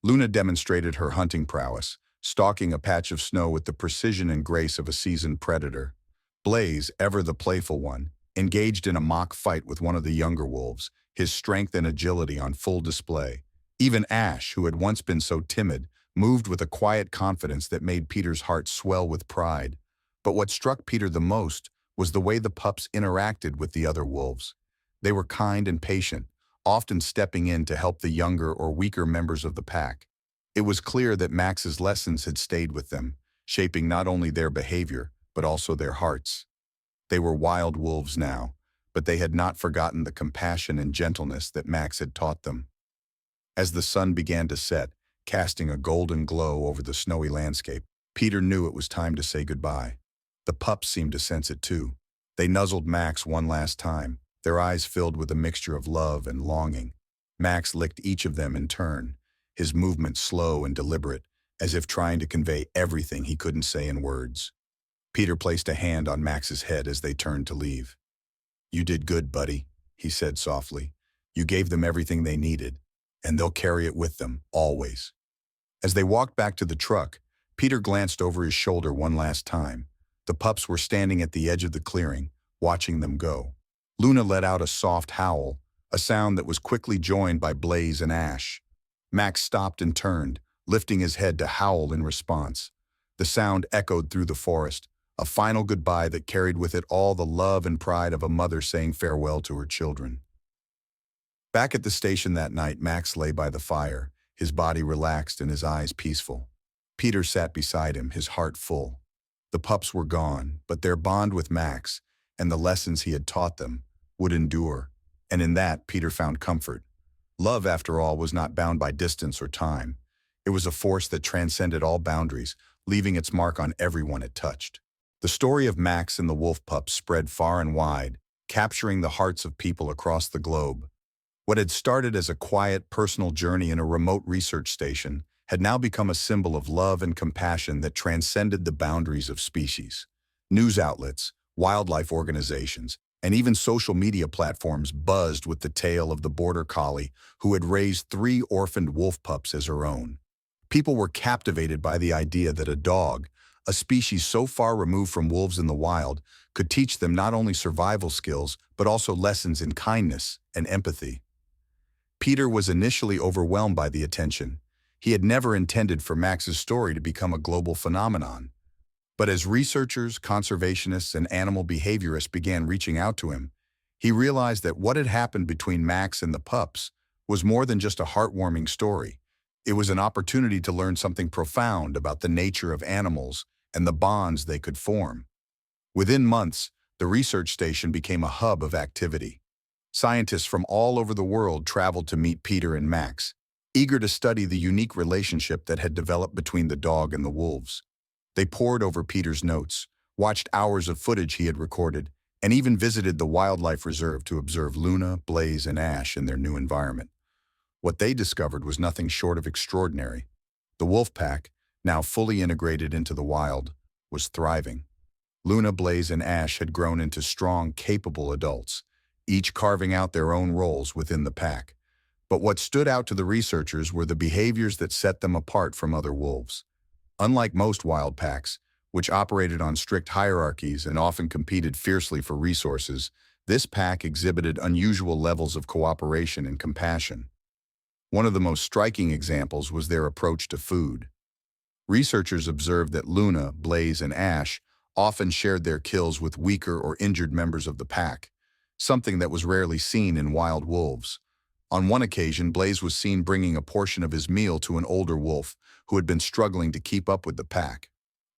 Luna demonstrated her hunting prowess, stalking a patch of snow with the precision and grace of a seasoned predator. Blaze, ever the playful one, engaged in a mock fight with one of the younger wolves, his strength and agility on full display. Even Ash, who had once been so timid, moved with a quiet confidence that made Peter's heart swell with pride. But what struck Peter the most was the way the pups interacted with the other wolves. They were kind and patient, often stepping in to help the younger or weaker members of the pack. It was clear that Max's lessons had stayed with them, shaping not only their behavior, but also their hearts. They were wild wolves now, but they had not forgotten the compassion and gentleness that Max had taught them. As the sun began to set, casting a golden glow over the snowy landscape, Peter knew it was time to say goodbye. The pups seemed to sense it too. They nuzzled Max one last time, their eyes filled with a mixture of love and longing. Max licked each of them in turn, his movements slow and deliberate, as if trying to convey everything he couldn't say in words. Peter placed a hand on Max's head as they turned to leave. "You did good, buddy," he said softly. "You gave them everything they needed, and they'll carry it with them, always." As they walked back to the truck, Peter glanced over his shoulder one last time. The pups were standing at the edge of the clearing, watching them go. Luna let out a soft howl, a sound that was quickly joined by Blaze and Ash. Max stopped and turned, lifting his head to howl in response. The sound echoed through the forest, a final goodbye that carried with it all the love and pride of a mother saying farewell to her children. Back at the station that night, Max lay by the fire, his body relaxed and his eyes peaceful. Peter sat beside him, his heart full. The pups were gone, but their bond with Max, and the lessons he had taught them, would endure, and in that Peter found comfort. Love, after all, was not bound by distance or time. It was a force that transcended all boundaries, leaving its mark on everyone it touched. The story of Max and the wolf pups spread far and wide, capturing the hearts of people across the globe. What had started as a quiet, personal journey in a remote research station had now become a symbol of love and compassion that transcended the boundaries of species. News outlets, wildlife organizations, and even social media platforms buzzed with the tale of the Border Collie who had raised 3 orphaned wolf pups as her own. People were captivated by the idea that a dog, a species so far removed from wolves in the wild, could teach them not only survival skills, but also lessons in kindness and empathy. Peter was initially overwhelmed by the attention. He had never intended for Max's story to become a global phenomenon. But as researchers, conservationists, and animal behaviorists began reaching out to him, he realized that what had happened between Max and the pups was more than just a heartwarming story. It was an opportunity to learn something profound about the nature of animals and the bonds they could form. Within months, the research station became a hub of activity. Scientists from all over the world traveled to meet Peter and Max, eager to study the unique relationship that had developed between the dog and the wolves. They pored over Peter's notes, watched hours of footage he had recorded, and even visited the wildlife reserve to observe Luna, Blaze, and Ash in their new environment. What they discovered was nothing short of extraordinary. The wolf pack, now fully integrated into the wild, was thriving. Luna, Blaze, and Ash had grown into strong, capable adults, each carving out their own roles within the pack. But what stood out to the researchers were the behaviors that set them apart from other wolves. Unlike most wild packs, which operated on strict hierarchies and often competed fiercely for resources, this pack exhibited unusual levels of cooperation and compassion. One of the most striking examples was their approach to food. Researchers observed that Luna, Blaze, and Ash often shared their kills with weaker or injured members of the pack, something that was rarely seen in wild wolves. On one occasion, Blaze was seen bringing a portion of his meal to an older wolf who had been struggling to keep up with the pack.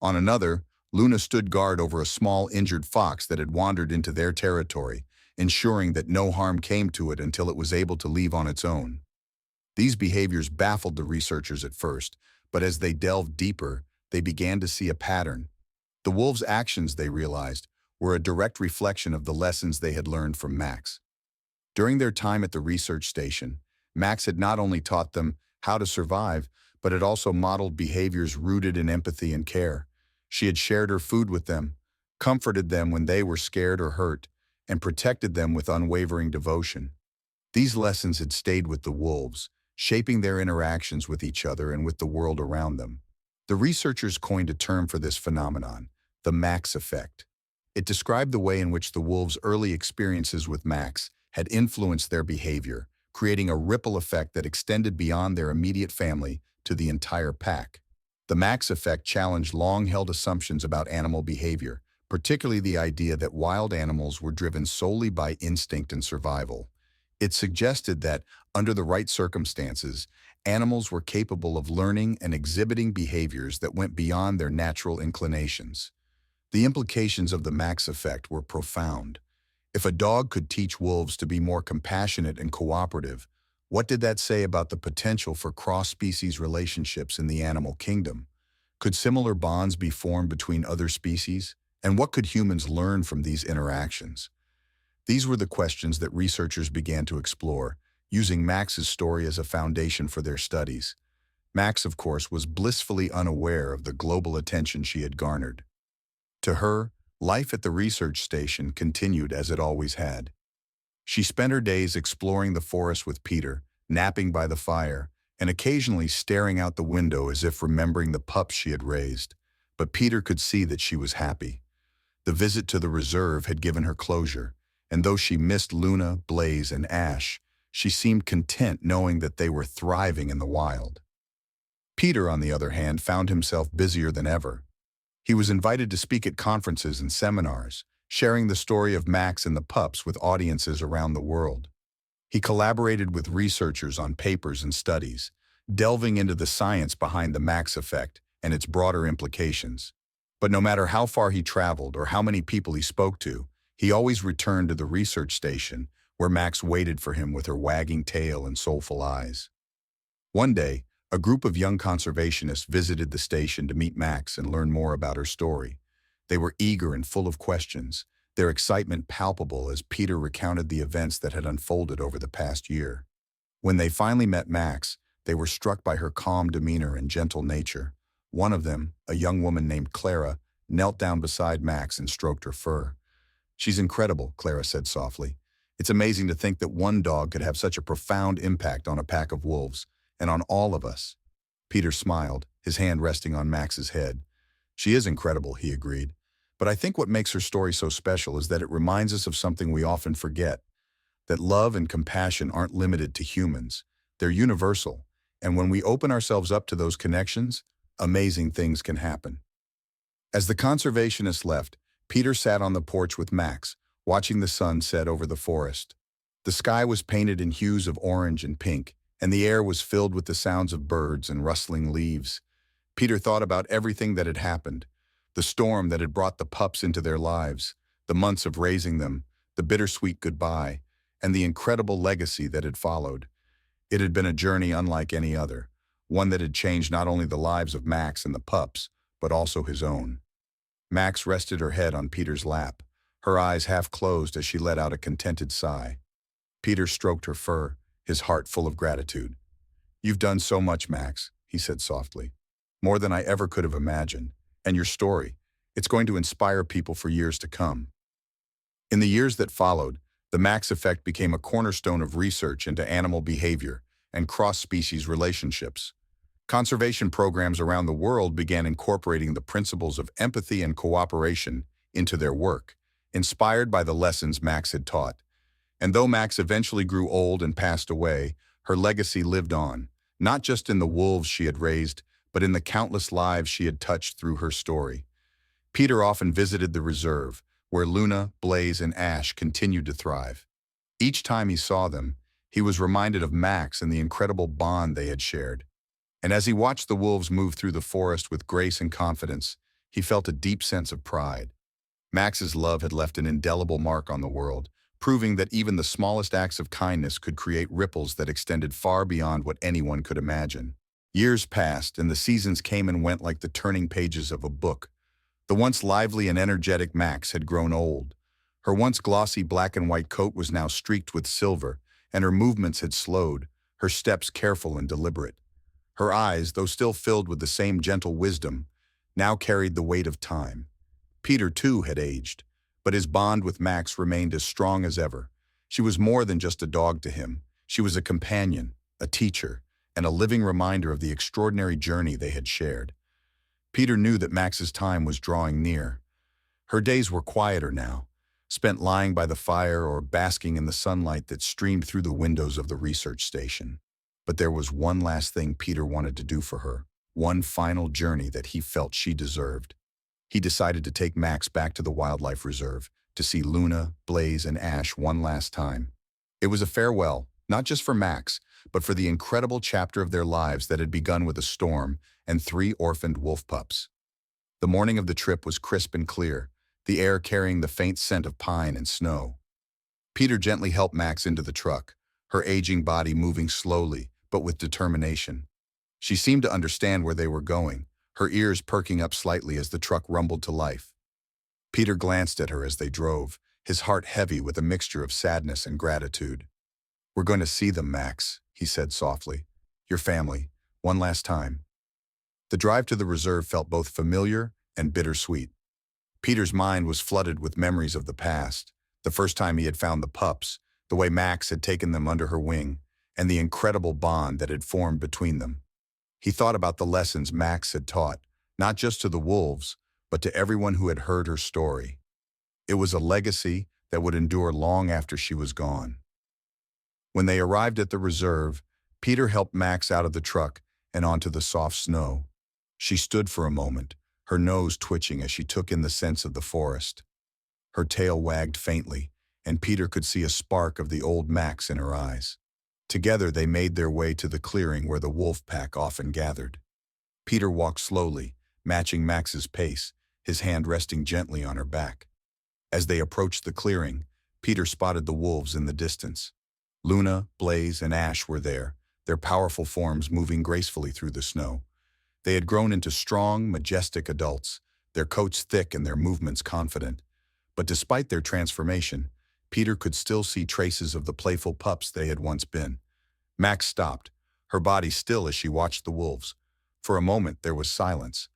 On another, Luna stood guard over a small injured fox that had wandered into their territory, ensuring that no harm came to it until it was able to leave on its own. These behaviors baffled the researchers at first, but as they delved deeper, they began to see a pattern. The wolves' actions, they realized, were a direct reflection of the lessons they had learned from Max. During their time at the research station, Max had not only taught them how to survive, but had also modeled behaviors rooted in empathy and care. She had shared her food with them, comforted them when they were scared or hurt, and protected them with unwavering devotion. These lessons had stayed with the wolves, shaping their interactions with each other and with the world around them. The researchers coined a term for this phenomenon, the Max effect. It described the way in which the wolves' early experiences with Max had influenced their behavior, creating a ripple effect that extended beyond their immediate family to the entire pack. The Max effect challenged long-held assumptions about animal behavior, particularly the idea that wild animals were driven solely by instinct and survival. It suggested that, under the right circumstances, animals were capable of learning and exhibiting behaviors that went beyond their natural inclinations. The implications of the Max effect were profound. If a dog could teach wolves to be more compassionate and cooperative, what did that say about the potential for cross-species relationships in the animal kingdom? Could similar bonds be formed between other species? And what could humans learn from these interactions? These were the questions that researchers began to explore, using Max's story as a foundation for their studies. Max, of course, was blissfully unaware of the global attention she had garnered. To her, life at the research station continued as it always had. She spent her days exploring the forest with Peter, napping by the fire, and occasionally staring out the window as if remembering the pups she had raised. But Peter could see that she was happy. The visit to the reserve had given her closure, and though she missed Luna, Blaze, and Ash, she seemed content knowing that they were thriving in the wild. Peter, on the other hand, found himself busier than ever. He was invited to speak at conferences and seminars, sharing the story of Max and the pups with audiences around the world. He collaborated with researchers on papers and studies, delving into the science behind the Max effect and its broader implications. But no matter how far he traveled or how many people he spoke to, he always returned to the research station, where Max waited for him with her wagging tail and soulful eyes. One day, a group of young conservationists visited the station to meet Max and learn more about her story. They were eager and full of questions, their excitement palpable as Peter recounted the events that had unfolded over the past year. When they finally met Max, they were struck by her calm demeanor and gentle nature. One of them, a young woman named Clara, knelt down beside Max and stroked her fur. "She's incredible," Clara said softly. "It's amazing to think that one dog could have such a profound impact on a pack of wolves, and on all of us." Peter smiled, his hand resting on Max's head. "She is incredible," he agreed. "But I think what makes her story so special is that it reminds us of something we often forget, that love and compassion aren't limited to humans. They're universal, and when we open ourselves up to those connections, amazing things can happen." As the conservationists left, Peter sat on the porch with Max, watching the sun set over the forest. The sky was painted in hues of orange and pink, and the air was filled with the sounds of birds and rustling leaves. Peter thought about everything that had happened, the storm that had brought the pups into their lives, the months of raising them, the bittersweet goodbye, and the incredible legacy that had followed. It had been a journey unlike any other, one that had changed not only the lives of Max and the pups, but also his own. Max rested her head on Peter's lap, her eyes half closed as she let out a contented sigh. Peter stroked her fur, his heart full of gratitude. "You've done so much, Max," he said softly. "More than I ever could have imagined. And your story, it's going to inspire people for years to come." In the years that followed, the Max effect became a cornerstone of research into animal behavior and cross-species relationships. Conservation programs around the world began incorporating the principles of empathy and cooperation into their work, inspired by the lessons Max had taught. And though Max eventually grew old and passed away, her legacy lived on, not just in the wolves she had raised, but in the countless lives she had touched through her story. Peter often visited the reserve, where Luna, Blaze, and Ash continued to thrive. Each time he saw them, he was reminded of Max and the incredible bond they had shared. And as he watched the wolves move through the forest with grace and confidence, he felt a deep sense of pride. Max's love had left an indelible mark on the world, proving that even the smallest acts of kindness could create ripples that extended far beyond what anyone could imagine. Years passed, and the seasons came and went like the turning pages of a book. The once lively and energetic Max had grown old. Her once glossy black and white coat was now streaked with silver, and her movements had slowed, her steps careful and deliberate. Her eyes, though still filled with the same gentle wisdom, now carried the weight of time. Peter, too, had aged, but his bond with Max remained as strong as ever. She was more than just a dog to him. She was a companion, a teacher, and a living reminder of the extraordinary journey they had shared. Peter knew that Max's time was drawing near. Her days were quieter now, spent lying by the fire or basking in the sunlight that streamed through the windows of the research station. But there was one last thing Peter wanted to do for her, one final journey that he felt she deserved. He decided to take Max back to the wildlife reserve to see Luna, Blaze, and Ash one last time. It was a farewell, not just for Max, but for the incredible chapter of their lives that had begun with a storm and 3 orphaned wolf pups. The morning of the trip was crisp and clear, the air carrying the faint scent of pine and snow. Peter gently helped Max into the truck, her aging body moving slowly, but with determination. She seemed to understand where they were going, her ears perking up slightly as the truck rumbled to life. Peter glanced at her as they drove, his heart heavy with a mixture of sadness and gratitude. "We're going to see them, Max," he said softly. "Your family, one last time." The drive to the reserve felt both familiar and bittersweet. Peter's mind was flooded with memories of the past, the first time he had found the pups, the way Max had taken them under her wing, and the incredible bond that had formed between them. He thought about the lessons Max had taught, not just to the wolves, but to everyone who had heard her story. It was a legacy that would endure long after she was gone. When they arrived at the reserve, Peter helped Max out of the truck and onto the soft snow. She stood for a moment, her nose twitching as she took in the scents of the forest. Her tail wagged faintly, and Peter could see a spark of the old Max in her eyes. Together they made their way to the clearing where the wolf pack often gathered. Peter walked slowly, matching Max's pace, his hand resting gently on her back. As they approached the clearing, Peter spotted the wolves in the distance. Luna, Blaze, and Ash were there, their powerful forms moving gracefully through the snow. They had grown into strong, majestic adults, their coats thick and their movements confident. But despite their transformation, Peter could still see traces of the playful pups they had once been. Max stopped, her body still as she watched the wolves. For a moment there was silence.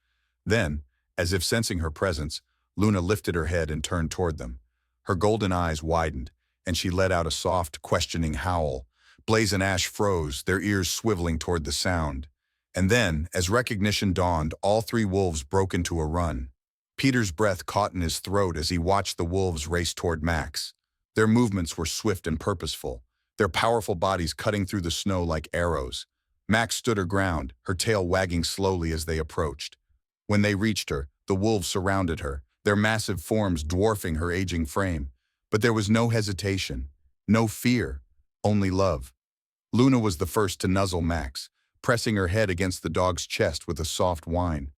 Then, as if sensing her presence, Luna lifted her head and turned toward them. Her golden eyes widened, and she let out a soft, questioning howl. Blaze and Ash froze, their ears swiveling toward the sound. And then, as recognition dawned, all 3 wolves broke into a run. Peter's breath caught in his throat as he watched the wolves race toward Max. Their movements were swift and purposeful, their powerful bodies cutting through the snow like arrows. Max stood her ground, her tail wagging slowly as they approached. When they reached her, the wolves surrounded her, their massive forms dwarfing her aging frame. But there was no hesitation, no fear, only love. Luna was the first to nuzzle Max, pressing her head against the dog's chest with a soft whine.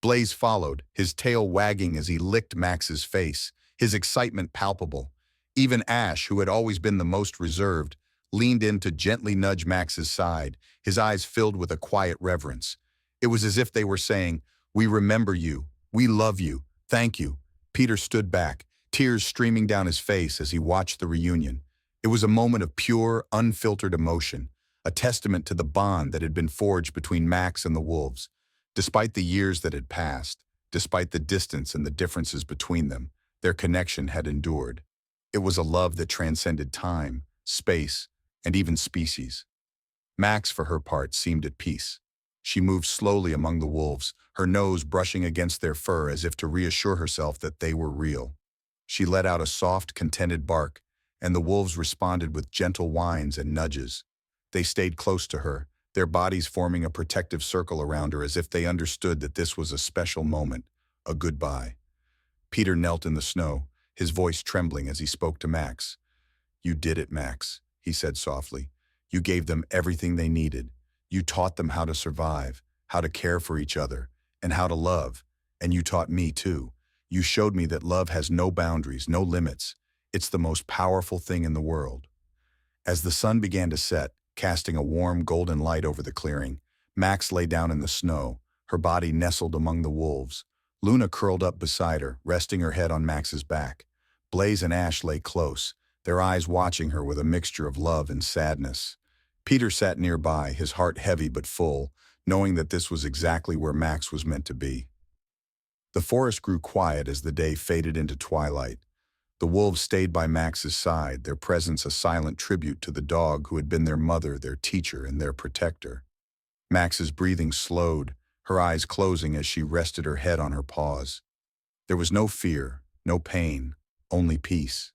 Blaze followed, his tail wagging as he licked Max's face, his excitement palpable. Even Ash, who had always been the most reserved, leaned in to gently nudge Max's side, his eyes filled with a quiet reverence. It was as if they were saying, "We remember you, we love you, thank you." Peter stood back, tears streaming down his face as he watched the reunion. It was a moment of pure, unfiltered emotion, a testament to the bond that had been forged between Max and the wolves. Despite the years that had passed, despite the distance and the differences between them, their connection had endured. It was a love that transcended time, space, and even species. Max, for her part, seemed at peace. She moved slowly among the wolves, her nose brushing against their fur as if to reassure herself that they were real. She let out a soft, contented bark, and the wolves responded with gentle whines and nudges. They stayed close to her, their bodies forming a protective circle around her as if they understood that this was a special moment, a goodbye. Peter knelt in the snow, his voice trembling as he spoke to Max. "You did it, Max," he said softly. "You gave them everything they needed. You taught them how to survive, how to care for each other, and how to love. And you taught me too. You showed me that love has no boundaries, no limits. It's the most powerful thing in the world." As the sun began to set, casting a warm golden light over the clearing, Max lay down in the snow, her body nestled among the wolves. Luna curled up beside her, resting her head on Max's back. Blaze and Ash lay close, their eyes watching her with a mixture of love and sadness. Peter sat nearby, his heart heavy but full, knowing that this was exactly where Max was meant to be. The forest grew quiet as the day faded into twilight. The wolves stayed by Max's side, their presence a silent tribute to the dog who had been their mother, their teacher, and their protector. Max's breathing slowed, her eyes closing as she rested her head on her paws. There was no fear, no pain, only peace.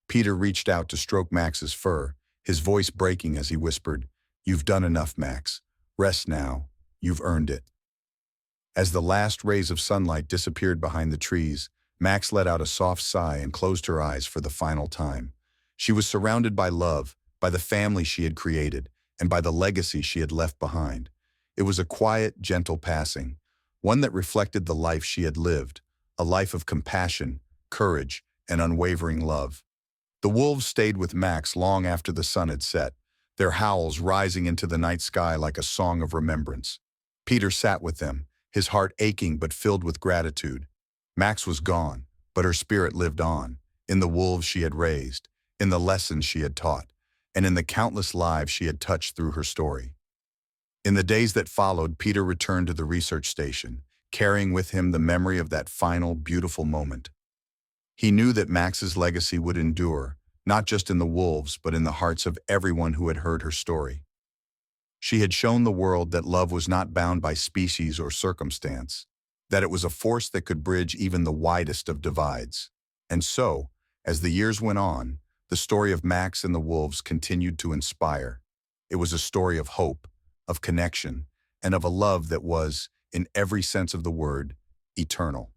Peter reached out to stroke Max's fur, his voice breaking as he whispered, "You've done enough, Max. Rest now. You've earned it." As the last rays of sunlight disappeared behind the trees, Max let out a soft sigh and closed her eyes for the final time. She was surrounded by love, by the family she had created, and by the legacy she had left behind. It was a quiet, gentle passing, one that reflected the life she had lived, a life of compassion, courage, and unwavering love. The wolves stayed with Max long after the sun had set, their howls rising into the night sky like a song of remembrance. Peter sat with them, his heart aching but filled with gratitude. Max was gone, but her spirit lived on, in the wolves she had raised, in the lessons she had taught, and in the countless lives she had touched through her story. In the days that followed, Peter returned to the research station, carrying with him the memory of that final, beautiful moment. He knew that Max's legacy would endure, not just in the wolves, but in the hearts of everyone who had heard her story. She had shown the world that love was not bound by species or circumstance, that it was a force that could bridge even the widest of divides. And so, as the years went on, the story of Max and the wolves continued to inspire. It was a story of hope, of connection, and of a love that was, in every sense of the word, eternal.